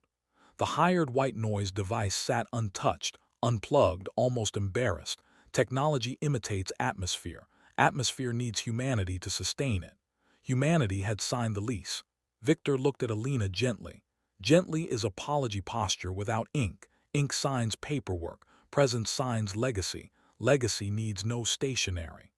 The hired white noise device sat untouched, unplugged, almost embarrassed. Technology imitates atmosphere. Atmosphere needs humanity to sustain it. Humanity had signed the lease. Victor looked at Elena gently. Gently is apology posture without ink. Ink signs paperwork. Presence signs legacy. Legacy needs no stationery.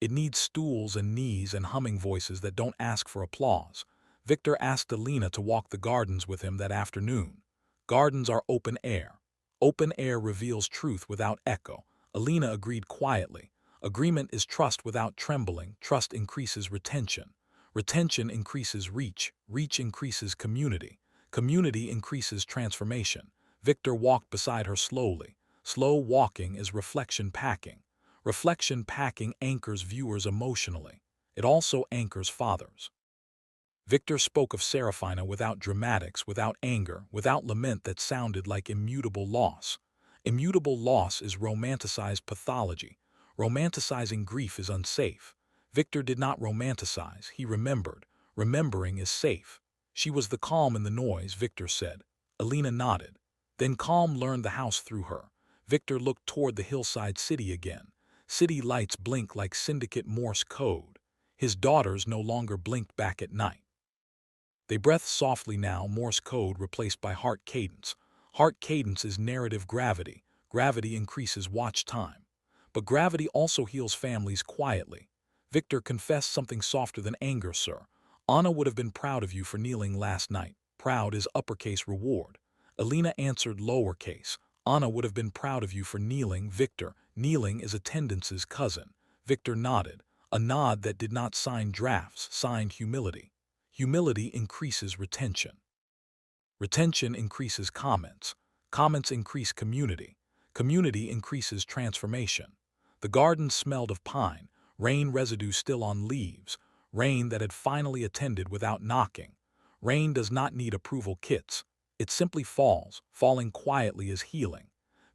It needs stools and knees and humming voices that don't ask for applause. Victor asked Elena to walk the gardens with him that afternoon. Gardens are open air. Open air reveals truth without echo. Elena agreed quietly. Agreement is trust without trembling. Trust increases retention. Retention increases reach. Reach increases community. Community increases transformation. Victor walked beside her slowly. Slow walking is reflection packing. Reflection packing anchors viewers emotionally. It also anchors fathers. Victor spoke of Serafina without dramatics, without anger, without lament that sounded like immutable loss. Immutable loss is romanticized pathology. Romanticizing grief is unsafe. Victor did not romanticize, he remembered. Remembering is safe. She was the calm in the noise, Victor said. Elena nodded. Then calm learned the house through her. Victor looked toward the hillside city again. City lights blink like syndicate Morse code. His daughters no longer blinked back at night. They breathed softly now, Morse code replaced by heart cadence. Heart cadence is narrative gravity. Gravity increases watch time. But gravity also heals families quietly. Victor confessed something softer than anger, sir. Anna would have been proud of you for kneeling last night. Proud is uppercase reward. Elena answered lowercase. Anna would have been proud of you for kneeling, Victor. Kneeling is attendance's cousin. Victor nodded. A nod that did not sign drafts, signed humility. Humility increases retention. Retention increases comments. Comments increase community. Community increases transformation. The garden smelled of pine, rain residue still on leaves, rain that had finally attended without knocking. Rain does not need approval kits. It simply falls. Falling quietly is healing.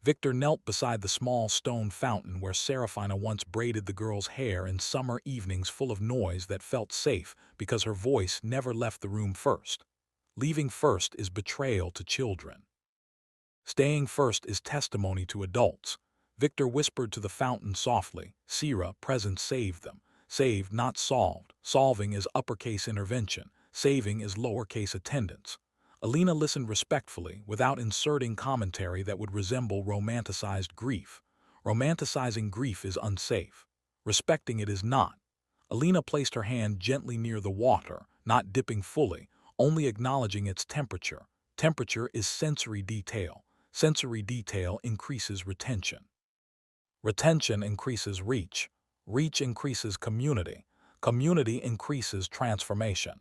Victor knelt beside the small stone fountain where Serafina once braided the girl's hair in summer evenings full of noise that felt safe because her voice never left the room first. Leaving first is betrayal to children. Staying first is testimony to adults. Victor whispered to the fountain softly, Sira, present saved them. Saved, not solved. Solving is uppercase intervention. Saving is lowercase attendance. Elena listened respectfully, without inserting commentary that would resemble romanticized grief. Romanticizing grief is unsafe. Respecting it is not. Elena placed her hand gently near the water, not dipping fully, only acknowledging its temperature. Temperature is sensory detail. Sensory detail increases retention. Retention increases reach. Reach increases community. Community increases transformation.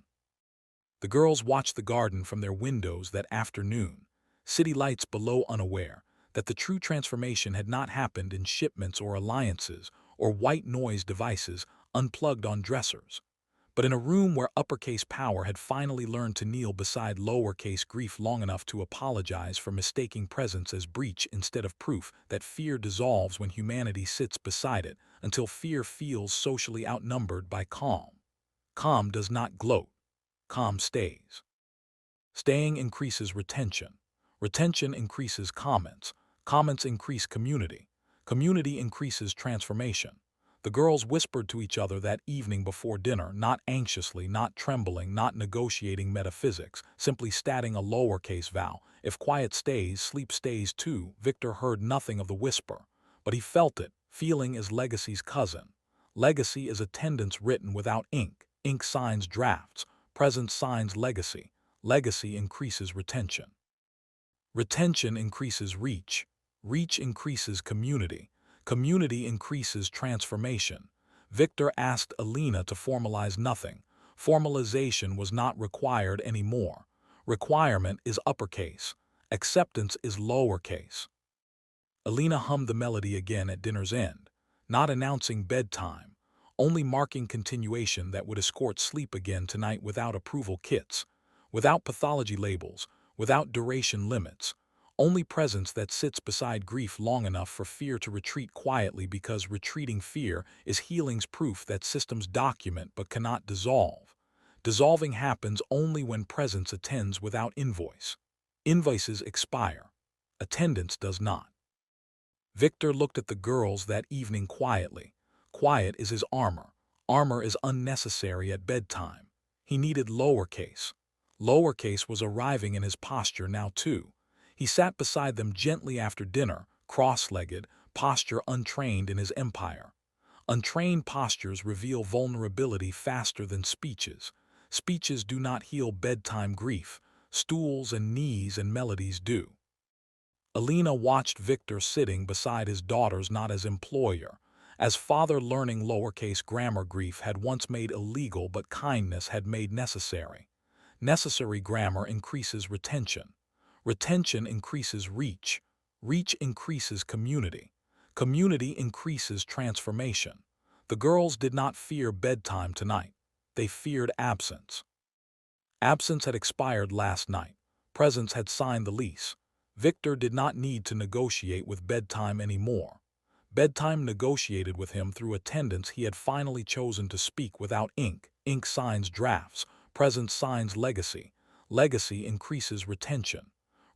The girls watched the garden from their windows that afternoon, city lights below unaware that the true transformation had not happened in shipments or alliances or white noise devices unplugged on dressers, but in a room where uppercase power had finally learned to kneel beside lowercase grief long enough to apologize for mistaking presence as breach instead of proof that fear dissolves when humanity sits beside it until fear feels socially outnumbered by calm. Calm does not gloat. Calm stays. Staying increases retention. Retention increases comments. Comments increase community. Community increases transformation. The girls whispered to each other that evening before dinner, not anxiously, not trembling, not negotiating metaphysics, simply stating a lowercase vow. If quiet stays, sleep stays too. Victor heard nothing of the whisper, but he felt it. Feeling is legacy's cousin. Legacy is attendance written without ink. Ink signs drafts. Presence signs legacy. Legacy increases retention. Retention increases reach. Reach increases community. Community increases transformation. Victor asked Elena to formalize nothing. Formalization was not required anymore. Requirement is uppercase. Acceptance is lowercase. Elena hummed the melody again at dinner's end, not announcing bedtime, only marking continuation that would escort sleep again tonight without approval kits, without pathology labels, without duration limits, only presence that sits beside grief long enough for fear to retreat quietly because retreating fear is healing's proof that systems document but cannot dissolve. Dissolving happens only when presence attends without invoice. Invoices expire. Attendance does not. Victor looked at the girls that evening quietly. Quiet is his armor. Armor is unnecessary at bedtime. He needed lowercase. Lowercase was arriving in his posture now too. He sat beside them gently after dinner, cross-legged, posture untrained in his empire. Untrained postures reveal vulnerability faster than speeches. Speeches do not heal bedtime grief. Stools and knees and melodies do. Elena watched Victor sitting beside his daughters not as employer, as father learning lowercase grammar grief had once made illegal but kindness had made necessary. Necessary grammar increases retention. Retention increases reach. Reach increases community. Community increases transformation. The girls did not fear bedtime tonight. They feared absence. Absence had expired last night. Presence had signed the lease. Victor did not need to negotiate with bedtime anymore. Bedtime negotiated with him through attendance. He had finally chosen to speak without ink. Ink signs drafts. Presence signs legacy. Legacy increases retention.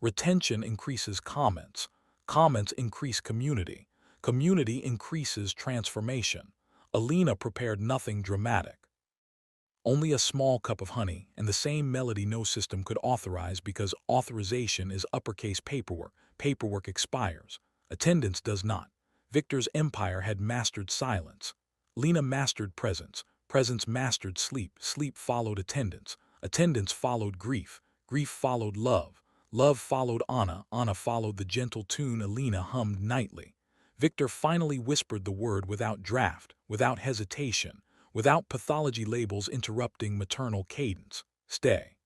Retention increases comments. Comments increase community. Community increases transformation. Elena prepared nothing dramatic. Only a small cup of honey and the same melody no system could authorize because authorization is uppercase paperwork. Paperwork expires. Attendance does not. Victor's empire had mastered silence. Lena mastered presence. Presence mastered sleep. Sleep followed attendance. Attendance followed grief. Grief followed love. Love followed Anna. Anna followed the gentle tune Elena hummed nightly. Victor finally whispered the word without draft, without hesitation, without pathology labels interrupting maternal cadence. Stay.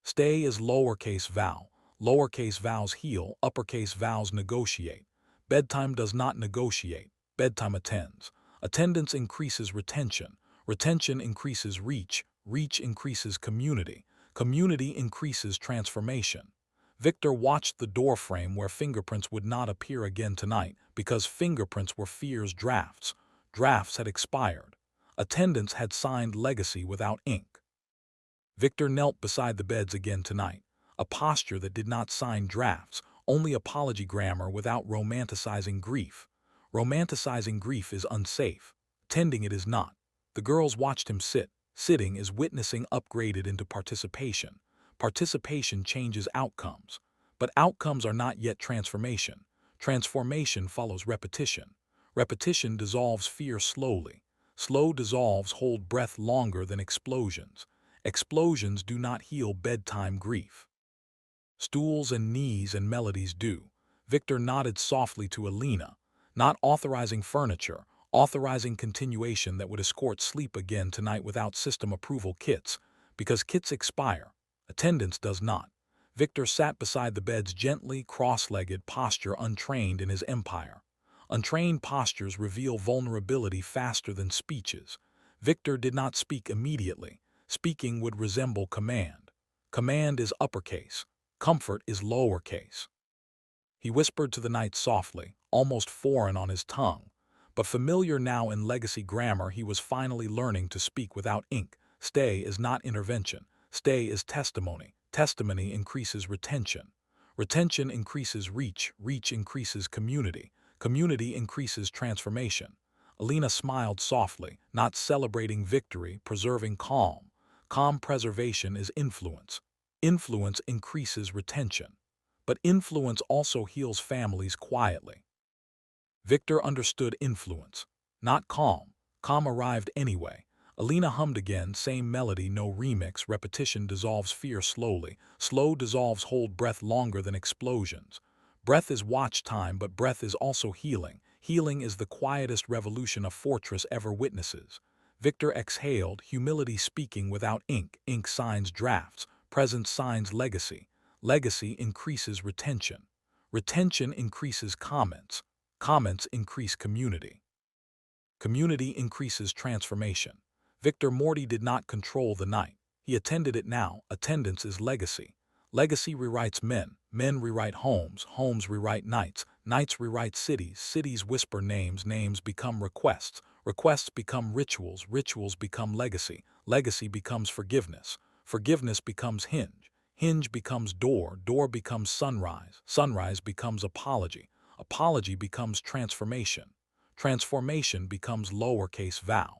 Stay is lowercase vow. Lowercase vows heal, uppercase vows negotiate. Bedtime does not negotiate. Bedtime attends. Attendance increases retention. Retention increases reach. Reach increases community. Community increases transformation. Victor watched the doorframe where fingerprints would not appear again tonight because fingerprints were fear's drafts. Drafts had expired. Attendance had signed legacy without ink. Victor knelt beside the beds again tonight, a posture that did not sign drafts, only apology grammar without romanticizing grief. Romanticizing grief is unsafe. Tending it is not. The girls watched him sit. Sitting is witnessing upgraded into participation. Participation changes outcomes. But outcomes are not yet transformation. Transformation follows repetition. Repetition dissolves fear slowly. Slow dissolves hold breath longer than explosions. Explosions do not heal bedtime grief. Stools and knees and melodies do. Victor nodded softly to Elena, not authorizing furniture, authorizing continuation that would escort sleep again tonight without system approval kits, because kits expire. Attendance does not. Victor sat beside the beds gently, cross-legged, posture untrained in his empire. Untrained postures reveal vulnerability faster than speeches. Victor did not speak immediately. Speaking would resemble command. Command is uppercase. Comfort is lowercase. He whispered to the night softly, almost foreign on his tongue, but familiar now in legacy grammar. He was finally learning to speak without ink. Stay is not intervention. Stay is testimony. Testimony increases retention. Retention increases reach. Reach increases community. Community increases transformation. Elena smiled softly, not celebrating victory, preserving calm. Calm preservation is influence. Influence increases retention. But influence also heals families quietly. Victor understood influence, not calm. Calm arrived anyway. Elena hummed again, same melody, no remix. Repetition dissolves fear slowly. Slow dissolves hold breath longer than explosions. Breath is watch time, but breath is also healing. Healing is the quietest revolution a fortress ever witnesses. Victor exhaled, humility speaking without ink. Ink signs drafts. Presence signs legacy. Legacy increases retention. Retention increases comments. Comments increase community. Community increases transformation. Victor Morty did not control the night. He attended it now. Attendance is legacy. Legacy rewrites men. Men rewrite homes. Homes rewrite nights. Nights rewrite cities. Cities whisper names. Names become requests. Requests become rituals. Rituals become legacy. Legacy becomes forgiveness. Forgiveness becomes hinge. Hinge becomes door. Door becomes sunrise. Sunrise becomes apology. Apology becomes transformation. Transformation becomes lowercase vow.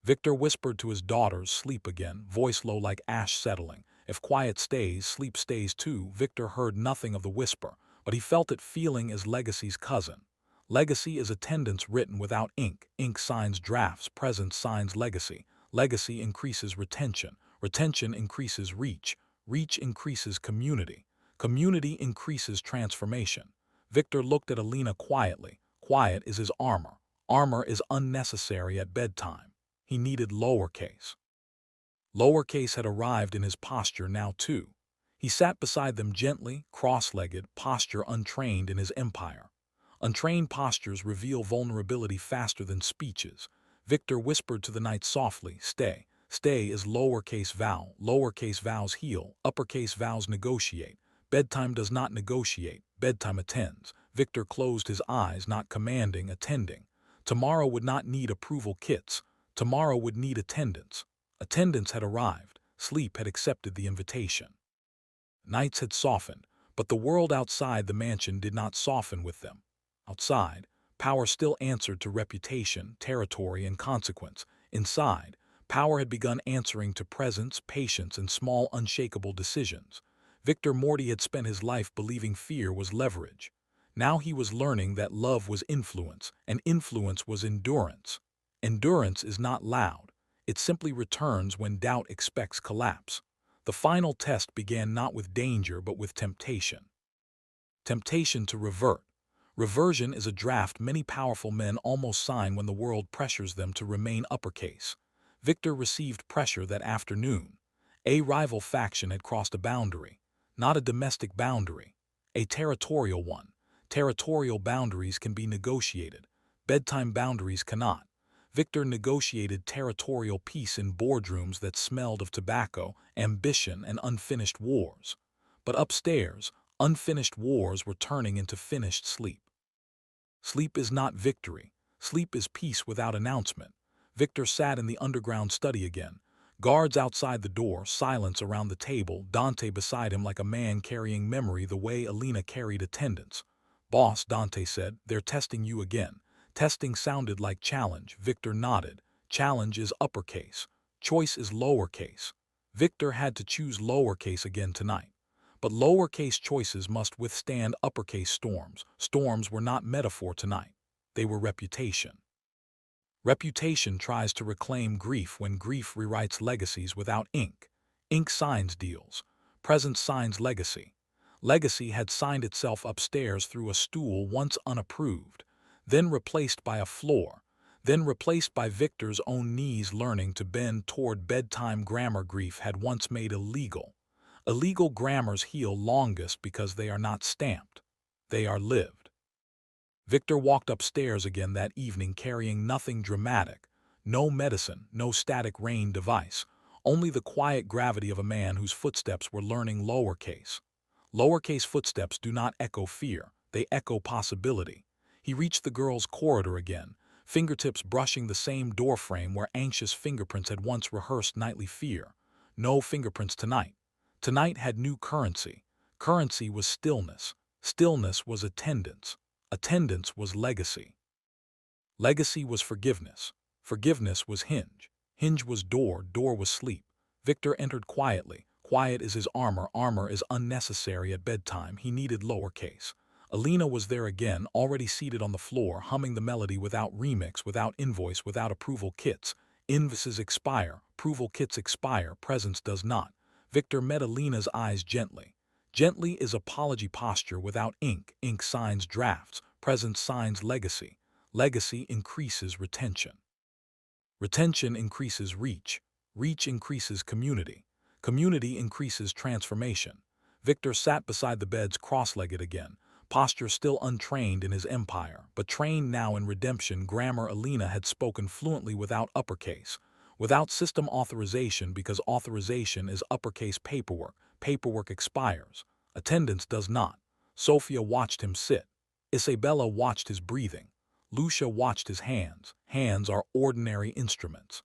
Victor whispered to his daughters, sleep again, voice low like ash settling. If quiet stays, sleep stays too. Victor heard nothing of the whisper, but he felt it feeling as legacy's cousin. Legacy is attendance written without ink. Ink signs drafts, presence signs legacy. Legacy increases retention. Retention increases reach. Reach increases community. Community increases transformation. Victor looked at Elena quietly. Quiet is his armor. Armor is unnecessary at bedtime. He needed lowercase. Lowercase had arrived in his posture now too. He sat beside them gently, cross-legged, posture untrained in his empire. Untrained postures reveal vulnerability faster than speeches. Victor whispered to the night softly, stay. Stay is lowercase vow. Lowercase vows heal. Uppercase vows negotiate. Bedtime does not negotiate. Bedtime attends. Victor closed his eyes, not commanding, attending. Tomorrow would not need approval kits. Tomorrow would need attendance. Attendance had arrived. Sleep had accepted the invitation. Nights had softened, but the world outside the mansion did not soften with them. Outside, power still answered to reputation, territory, and consequence. Inside, power had begun answering to presence, patience, and small, unshakable decisions. Victor Morty had spent his life believing fear was leverage. Now he was learning that love was influence, and influence was endurance. Endurance is not loud. It simply returns when doubt expects collapse. The final test began not with danger but with temptation. Temptation to revert. Reversion is a draft many powerful men almost sign when the world pressures them to remain uppercase. Victor received pressure that afternoon. A rival faction had crossed a boundary. Not a domestic boundary. A territorial one. Territorial boundaries can be negotiated. Bedtime boundaries cannot. Victor negotiated territorial peace in boardrooms that smelled of tobacco, ambition, and unfinished wars. But upstairs, unfinished wars were turning into finished sleep. Sleep is not victory. Sleep is peace without announcement. Victor sat in the underground study again. Guards outside the door, silence around the table, Dante beside him like a man carrying memory the way Elena carried attendance. Boss, Dante said, they're testing you again. Testing sounded like challenge. Victor nodded. Challenge is uppercase. Choice is lowercase. Victor had to choose lowercase again tonight. But lowercase choices must withstand uppercase storms. Storms were not metaphor tonight. They were reputation. Reputation tries to reclaim grief when grief rewrites legacies without ink. Ink signs deals. Presence signs legacy. Legacy had signed itself upstairs through a stool once unapproved, then replaced by a floor, then replaced by Victor's own knees learning to bend toward bedtime. Grammar grief had once made illegal. Illegal grammars heal longest because they are not stamped. They are lived. Victor walked upstairs again that evening carrying nothing dramatic, no medicine, no static rain device, only the quiet gravity of a man whose footsteps were learning lowercase. Lowercase footsteps do not echo fear, they echo possibility. He reached the girls' corridor again, fingertips brushing the same doorframe where anxious fingerprints had once rehearsed nightly fear. No fingerprints tonight. Tonight had new currency. Currency was stillness. Stillness was attendance. Attendance was legacy. Legacy was forgiveness. Forgiveness was hinge. Hinge was door. Door was sleep. Victor entered quietly. Quiet is his armor. Armor is unnecessary at bedtime. He needed lowercase. Elena was there again, already seated on the floor, humming the melody without remix, without invoice, without approval kits. Invoices expire. Approval kits expire. Presence does not. Victor met Elena's eyes gently. Gently is apology posture without ink. Ink signs drafts. Presence signs legacy. Legacy increases retention. Retention increases reach. Reach increases community. Community increases transformation. Victor sat beside the beds cross-legged again. Posture still untrained in his empire, but trained now in redemption. Grammar. Elena had spoken fluently without uppercase, without system authorization, because authorization is uppercase paperwork. Paperwork expires. Attendance does not. Sophia watched him sit. Isabella watched his breathing. Lucia watched his hands. Hands are ordinary instruments.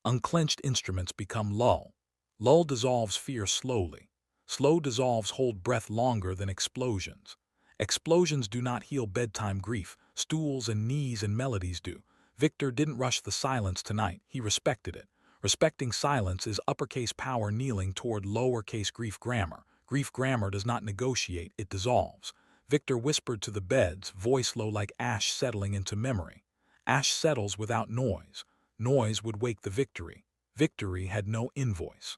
Unclenched instruments become lull. Lull dissolves fear slowly. Slow dissolves hold breath longer than explosions. Explosions do not heal bedtime grief. Stools and knees and melodies do. Victor didn't rush the silence tonight. He respected it. Respecting silence is uppercase power kneeling toward lowercase grief grammar. Grief grammar does not negotiate, it dissolves. Victor whispered to the beds, voice low like ash settling into memory. Ash settles without noise. Noise would wake the victory. Victory had no invoice.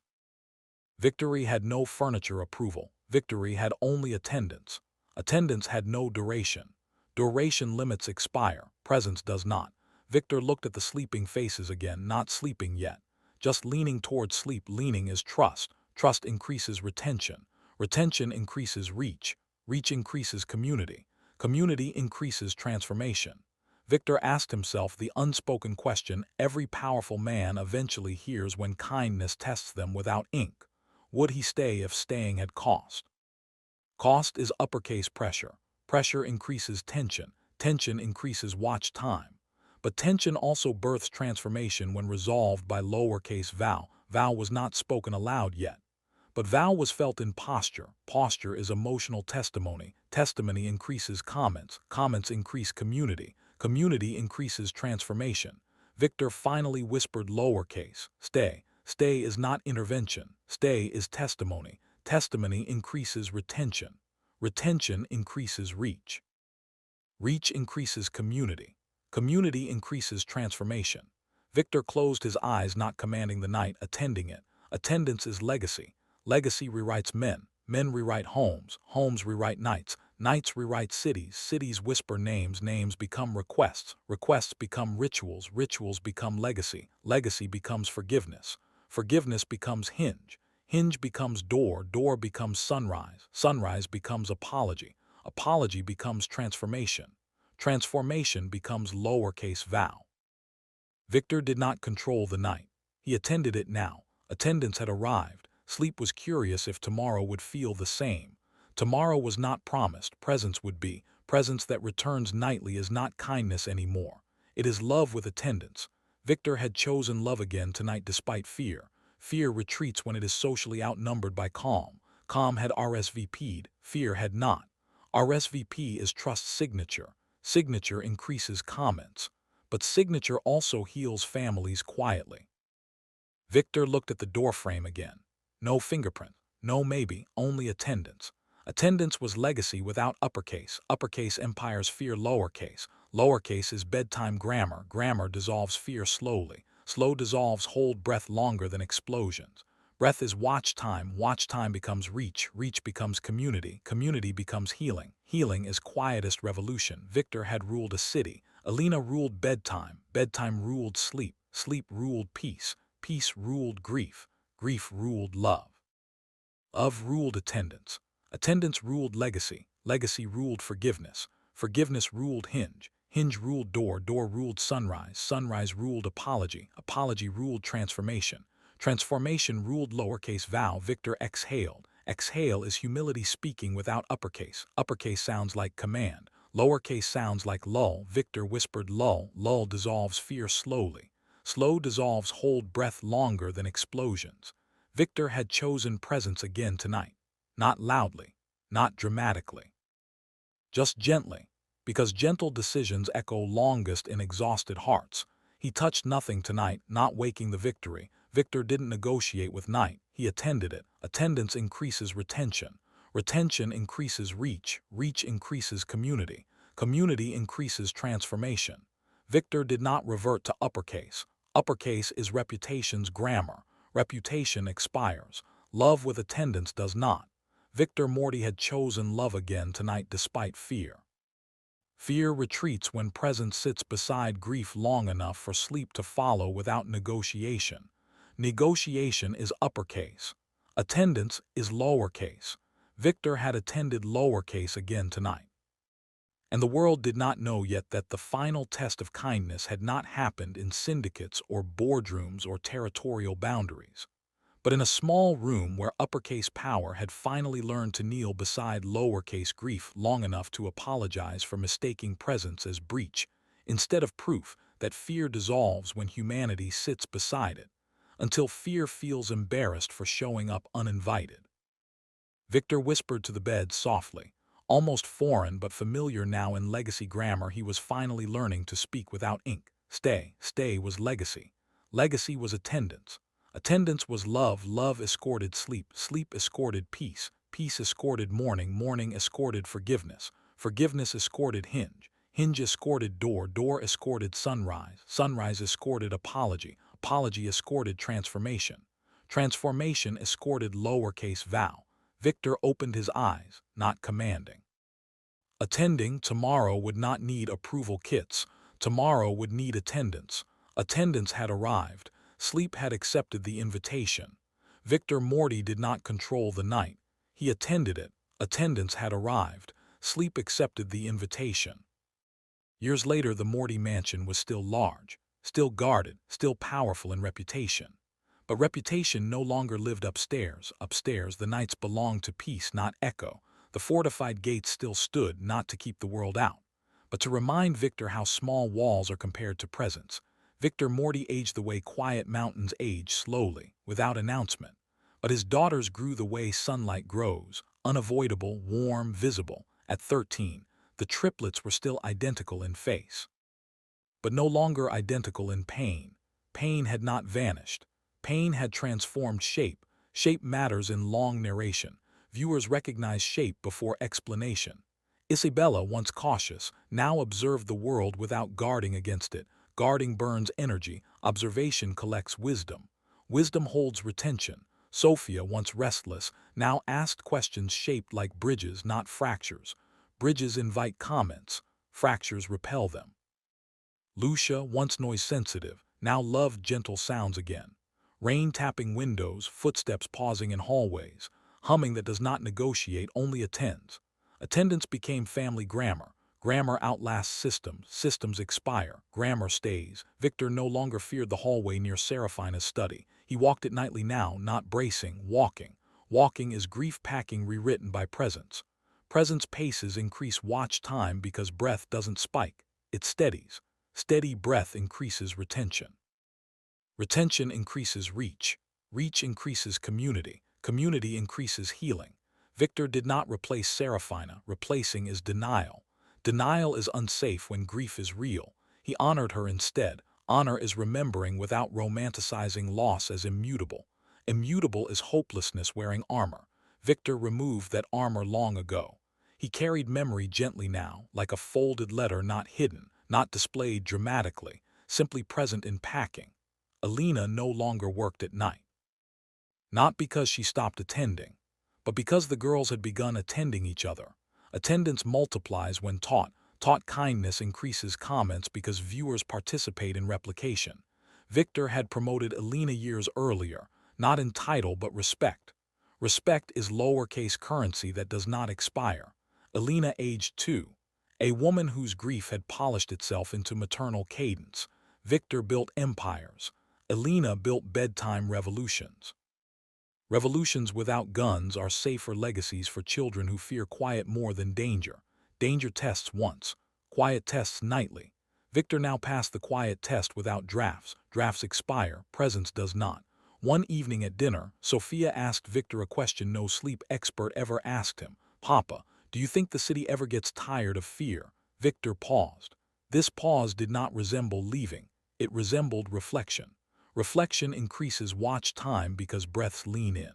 Victory had no furniture approval. Victory had only attendance. Attendance had no duration. Duration limits expire. Presence does not. Victor looked at the sleeping faces again, not sleeping yet. Just leaning toward sleep. Leaning is trust. Trust increases retention. Retention increases reach. Reach increases community. Community increases transformation. Victor asked himself the unspoken question every powerful man eventually hears when kindness tests them without ink. Would he stay if staying had cost? Cost is uppercase pressure. Pressure increases tension. Tension increases watch time. But tension also births transformation when resolved by lowercase vow. Vow was not spoken aloud yet. But vow was felt in posture. Posture is emotional testimony. Testimony increases comments. Comments increase community. Community increases transformation. Victor finally whispered lowercase, stay. Stay is not intervention. Stay is testimony. Testimony increases retention. Retention increases reach. Reach increases community. Community increases transformation. Victor closed his eyes, not commanding the night, attending it. Attendance is legacy. Legacy rewrites men. Men rewrite homes. Homes rewrite nights. Nights rewrite cities. Cities whisper names. Names become requests. Requests become rituals. Rituals become legacy. Legacy becomes forgiveness. Forgiveness becomes hinge. Hinge becomes door. Door becomes sunrise. Sunrise becomes apology. Apology becomes transformation. Transformation becomes lowercase vow. Victor did not control the night. He attended it now. Attendance had arrived. Sleep was curious if tomorrow would feel the same. Tomorrow was not promised. Presence would be. Presence that returns nightly is not kindness anymore. It is love with attendance. Victor had chosen love again tonight despite fear. Fear retreats when it is socially outnumbered by calm. Calm had RSVP'd. Fear had not. RSVP is trust signature. Signature increases comments. But signature also heals families quietly. Victor looked at the doorframe again. No fingerprint, no maybe, only attendance. Attendance was legacy without uppercase. Uppercase empires fear lowercase. Lowercase is bedtime grammar. Grammar dissolves fear slowly. Slow dissolves hold breath longer than explosions. Breath is watch time. Watch time becomes reach. Reach becomes community. Community becomes healing. Healing is quietest revolution. Victor had ruled a city. Elena ruled bedtime. Bedtime ruled sleep. Sleep ruled peace. Peace ruled grief. Grief ruled love. Love ruled attendance. Attendance ruled legacy. Legacy ruled forgiveness. Forgiveness ruled hinge. Hinge ruled door. Door ruled sunrise. Sunrise ruled apology. Apology ruled transformation. Transformation ruled lowercase vow. Victor exhaled. Exhale is humility speaking without uppercase. Uppercase sounds like command. Lowercase sounds like lull. Victor whispered lull. Lull dissolves fear slowly. Slow dissolves hold breath longer than explosions. Victor had chosen presence again tonight. Not loudly, not dramatically. Just gently, because gentle decisions echo longest in exhausted hearts. He touched nothing tonight, not waking the victory. Victor didn't negotiate with night. He attended it. Attendance increases retention. Retention increases reach. Reach increases community. Community increases transformation. Victor did not revert to uppercase. Uppercase is reputation's grammar. Reputation expires. Love with attendance does not. Victor Moretti had chosen love again tonight despite fear. Fear retreats when presence sits beside grief long enough for sleep to follow without negotiation. Negotiation is uppercase. Attendance is lowercase. Victor had attended lowercase again tonight. And the world did not know yet that the final test of kindness had not happened in syndicates or boardrooms or territorial boundaries, but in a small room where uppercase power had finally learned to kneel beside lowercase grief long enough to apologize for mistaking presence as breach, instead of proof that fear dissolves when humanity sits beside it, until fear feels embarrassed for showing up uninvited. Victor whispered to the bed softly, almost foreign but familiar now in legacy grammar he was finally learning to speak without ink. Stay was legacy. Legacy was attendance. Attendance was love, love escorted sleep, sleep escorted peace, peace escorted mourning, mourning escorted forgiveness, forgiveness escorted hinge, hinge escorted door, door escorted sunrise, sunrise escorted apology, apology escorted transformation, transformation escorted lowercase vow. Victor opened his eyes, not commanding. Attending tomorrow would not need approval kits. Tomorrow would need attendance. Attendance had arrived. Sleep had accepted the invitation. Victor Moretti did not control the night. He attended it. Attendance had arrived. Sleep accepted the invitation. Years later, the Moretti mansion was still large, still guarded, still powerful in reputation. But reputation no longer lived upstairs. Upstairs, the nights belonged to peace, not echo. The fortified gates still stood, not to keep the world out, but to remind Victor how small walls are compared to presence. Victor Moretti aged the way quiet mountains age, slowly, without announcement. But his daughters grew the way sunlight grows, unavoidable, warm, visible. At 13, the triplets were still identical in face, but no longer identical in pain. Pain had not vanished. Pain had transformed shape. Shape matters in long narration. Viewers recognize shape before explanation. Isabella, once cautious, now observed the world without guarding against it. Guarding burns energy. Observation collects wisdom. Wisdom holds retention. Sophia, once restless, now asked questions shaped like bridges, not fractures. Bridges invite comments. Fractures repel them. Lucia, once noise-sensitive, now loved gentle sounds again. Rain tapping windows, footsteps pausing in hallways, humming that does not negotiate, only attends. Attendance became family grammar. Grammar outlasts systems. Systems expire. Grammar stays. Victor no longer feared the hallway near Serafina's study. He walked it nightly now, not bracing, walking. Walking is grief packing rewritten by presence. Presence paces increase watch time because breath doesn't spike. It steadies. Steady breath increases retention. Retention increases reach. Reach increases community. Community increases healing. Victor did not replace Serafina. Replacing is denial. Denial is unsafe when grief is real. He honored her instead. Honor is remembering without romanticizing loss as immutable. Immutable is hopelessness wearing armor. Victor removed that armor long ago. He carried memory gently now, like a folded letter, not hidden, not displayed dramatically, simply present in packing. Elena no longer worked at night. Not because she stopped attending, but because the girls had begun attending each other. Attendance multiplies when taught. Taught kindness increases comments because viewers participate in replication. Victor had promoted Elena years earlier, not in title but respect. Respect is lowercase currency that does not expire. Elena aged 2. A woman whose grief had polished itself into maternal cadence. Victor built empires. Elena built bedtime revolutions. Revolutions without guns are safer legacies for children who fear quiet more than danger. Danger tests once. Quiet tests nightly. Victor now passed the quiet test without drafts. Drafts expire. Presence does not. One evening at dinner, Sophia asked Victor a question no sleep expert ever asked him. Papa, do you think the city ever gets tired of fear? Victor paused. This pause did not resemble leaving. It resembled reflection. Reflection increases watch time because breaths lean in.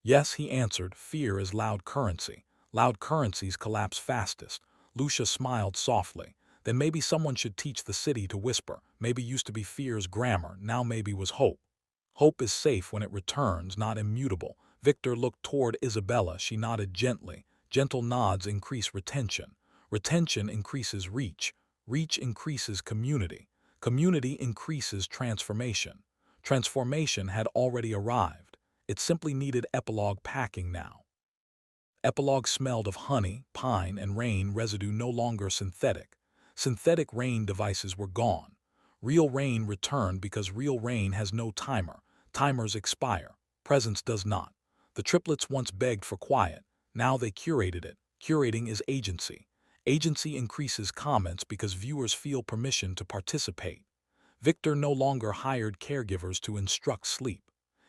Yes, he answered, fear is loud currency. Loud currencies collapse fastest. Lucia smiled softly. Then maybe someone should teach the city to whisper. Maybe used to be fear's grammar, now maybe was hope. Hope is safe when it returns, not immutable. Victor looked toward Isabella. She nodded gently. Gentle nods increase retention. Retention increases reach. Reach increases community. Community increases transformation. Transformation had already arrived. It simply needed epilogue packing now. Epilogue smelled of honey, pine, and rain residue no longer synthetic. Synthetic rain devices were gone. Real rain returned because real rain has no timer. Timers expire. Presence does not. The triplets once begged for quiet. Now they curated it. Curating is agency. Agency increases comments because viewers feel permission to participate. Victor no longer hired caregivers to instruct sleep.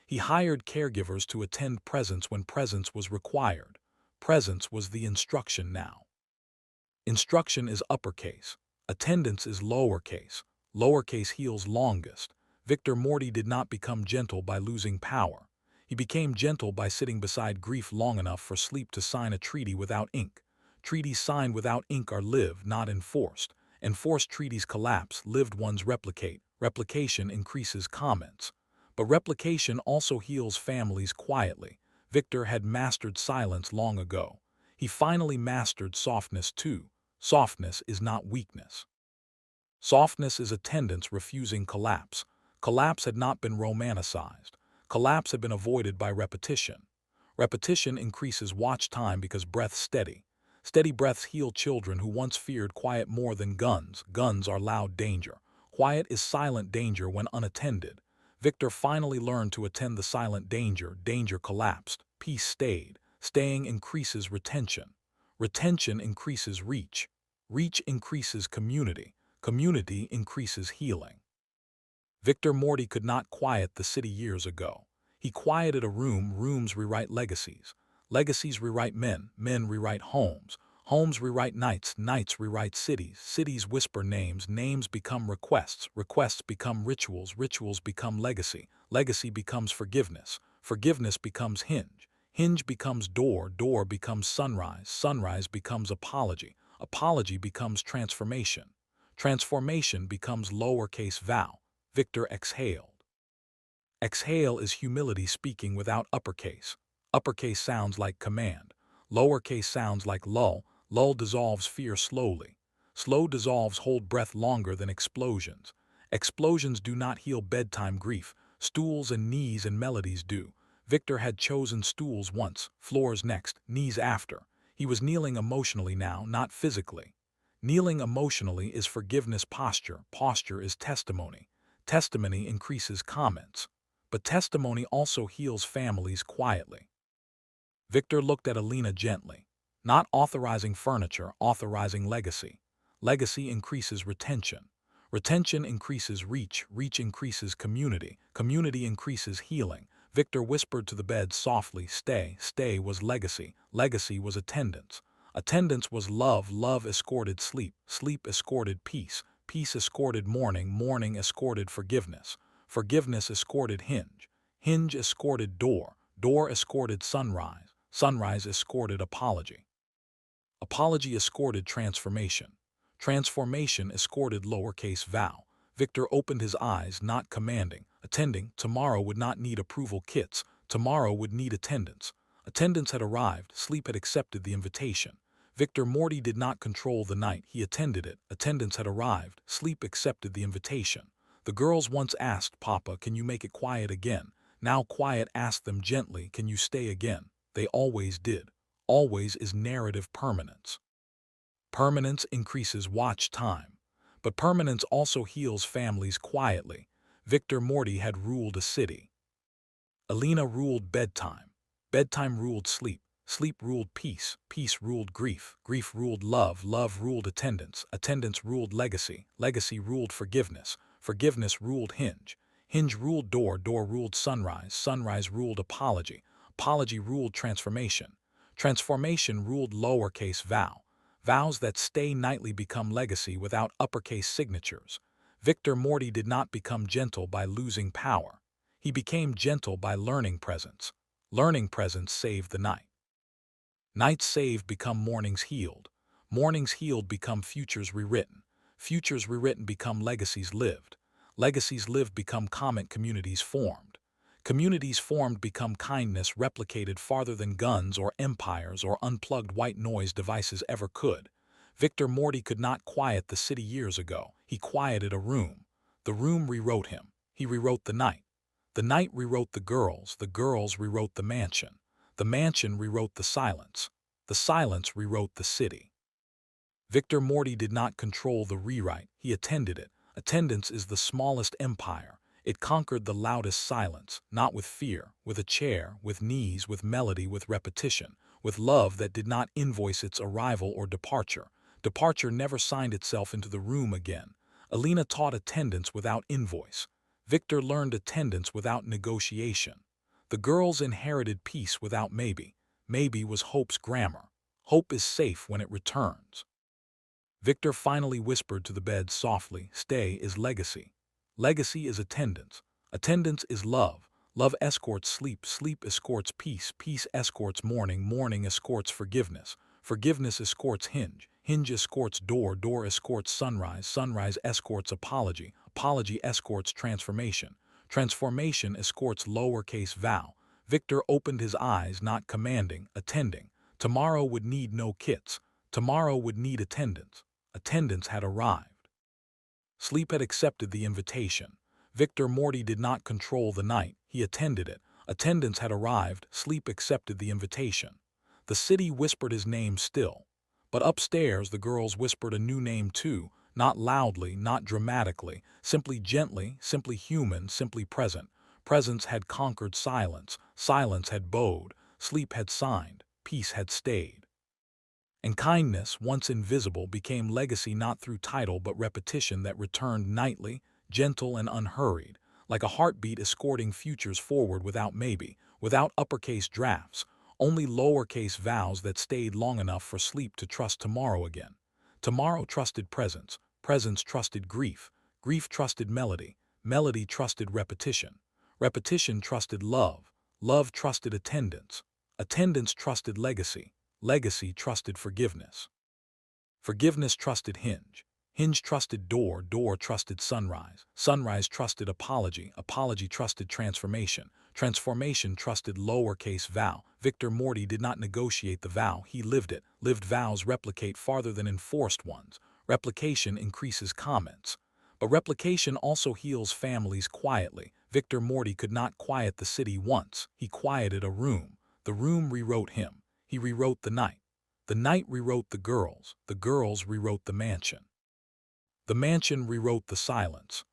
He hired caregivers to attend presence when presence was required. Presence was the instruction now. Instruction is uppercase. Attendance is lowercase. Lowercase heals longest. Victor Morty did not become gentle by losing power. He became gentle by sitting beside grief long enough for sleep to sign a treaty without ink. Treaties signed without ink are lived, not enforced. Enforced treaties collapse, lived ones replicate. Replication increases comments. But replication also heals families quietly. Victor had mastered silence long ago. He finally mastered softness too. Softness is not weakness. Softness is attendance refusing collapse. Collapse had not been romanticized. Collapse had been avoided by repetition. Repetition increases watch time because breath steady. Steady breaths heal children who once feared quiet more than guns. Guns are loud danger. Quiet is silent danger when unattended. Victor finally learned to attend the silent danger. Danger collapsed. Peace stayed. Staying increases retention. Retention increases reach. Reach increases community. Community increases healing. Victor Morty could not quiet the city years ago. He quieted a room. Rooms rewrite legacies. Legacies rewrite men. Men rewrite homes. Homes rewrite nights. Nights rewrite cities. Cities whisper names. Names become requests. Requests become rituals. Rituals become legacy. Legacy becomes forgiveness. Forgiveness becomes hinge. Hinge becomes door. Door becomes sunrise. Sunrise becomes apology. Apology becomes transformation. Transformation becomes lowercase vow. Victor exhaled. Exhale is humility speaking without uppercase. Uppercase sounds like command. Lowercase sounds like lull. Lull dissolves fear slowly. Slow dissolves hold breath longer than explosions. Explosions do not heal bedtime grief. Stools and knees and melodies do. Victor had chosen stools once, floors next, knees after. He was kneeling emotionally now, not physically. Kneeling emotionally is forgiveness posture. Posture is testimony. Testimony increases comments. But testimony also heals families quietly. Victor looked at Elena gently. Not authorizing furniture, authorizing legacy. Legacy increases retention. Retention increases reach. Reach increases community. Community increases healing. Victor whispered to the bed softly, stay. Stay was legacy. Legacy was attendance. Attendance was love. Love escorted sleep. Sleep escorted peace. Peace escorted mourning. Mourning escorted forgiveness. Forgiveness escorted hinge. Hinge escorted door. Door escorted sunrise. Sunrise escorted apology. Apology escorted transformation. Transformation escorted lowercase vow. Victor opened his eyes, not commanding. Attending, tomorrow would not need approval kits. Tomorrow would need attendance. Attendance had arrived. Sleep had accepted the invitation. Victor Morty did not control the night. He attended it. Attendance had arrived. Sleep accepted the invitation. The girls once asked, Papa, can you make it quiet again? Now quiet asked them gently, can you stay again? They always did. Always is narrative permanence. Permanence increases watch time. But permanence also heals families quietly. Victor Morty had ruled a city. Elena ruled bedtime. Bedtime ruled sleep. Sleep ruled peace. Peace ruled grief. Grief ruled love. Love ruled attendance. Attendance ruled legacy. Legacy ruled forgiveness. Forgiveness ruled hinge. Hinge ruled door. Door ruled sunrise. Sunrise ruled apology. Apology ruled transformation. Transformation ruled lowercase vow. Vows that stay nightly become legacy without uppercase signatures. Victor Morty did not become gentle by losing power. He became gentle by learning presence. Learning presence saved the night. Nights saved become mornings healed. Mornings healed become futures rewritten. Futures rewritten become legacies lived. Legacies lived become comment communities formed. Communities formed become kindness replicated farther than guns or empires or unplugged white noise devices ever could. Victor Morty could not quiet the city years ago. He quieted a room. The room rewrote him. He rewrote the night. The night rewrote the girls rewrote the mansion. The mansion rewrote the silence. The silence rewrote the city. Victor Morty did not control the rewrite, he attended it. Attendance is the smallest empire. It conquered the loudest silence, not with fear, with a chair, with knees, with melody, with repetition, with love that did not invoice its arrival or departure. Departure never signed itself into the room again. Elena taught attendance without invoice. Victor learned attendance without negotiation. The girls inherited peace without maybe. Maybe was hope's grammar. Hope is safe when it returns. Victor finally whispered to the bed softly, "Stay is legacy. Legacy is attendance. Attendance is love. Love escorts sleep. Sleep escorts peace. Peace escorts mourning. Mourning escorts forgiveness. Forgiveness escorts hinge. Hinge escorts door. Door escorts sunrise. Sunrise escorts apology. Apology escorts transformation. Transformation escorts lowercase vow." Victor opened his eyes, not commanding, attending. Tomorrow would need no kits. Tomorrow would need attendance. Attendance had arrived. Sleep had accepted the invitation. Victor Morty did not control the night, he attended it. Attendance had arrived, sleep accepted the invitation. The city whispered his name still. But upstairs the girls whispered a new name too, not loudly, not dramatically, simply gently, simply human, simply present. Presence had conquered silence, silence had bowed, sleep had signed, peace had stayed. And kindness, once invisible, became legacy not through title but repetition that returned nightly, gentle and unhurried, like a heartbeat escorting futures forward without maybe, without uppercase drafts, only lowercase vows that stayed long enough for sleep to trust tomorrow again. Tomorrow trusted presence, presence trusted grief, grief trusted melody, melody trusted repetition, repetition trusted love, love trusted attendance, attendance trusted legacy, legacy trusted forgiveness. Forgiveness trusted hinge. Hinge trusted door. Door trusted sunrise. Sunrise trusted apology. Apology trusted transformation. Transformation trusted lowercase vow. Victor Morty did not negotiate the vow, he lived it. Lived vows replicate farther than enforced ones. Replication increases comments. But replication also heals families quietly. Victor Morty could not quiet the city once. He quieted a room. The room rewrote him. He rewrote the night. The night rewrote the girls rewrote the mansion. The mansion rewrote the silence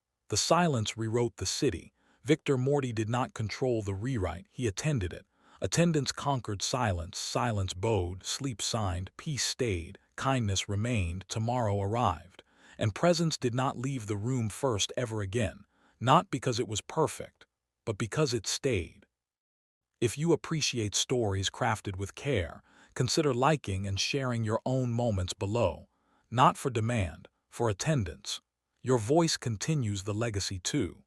rewrote the city. Victor Morty did not control the rewrite, he attended it. Attendance conquered silence, silence bowed, sleep signed, peace stayed, kindness remained, tomorrow arrived. And presence did not leave the room first ever again, not because it was perfect, but because it stayed. If you appreciate stories crafted with care, consider liking and sharing your own moments below. Not for demand, for attendance. Your voice continues the legacy too.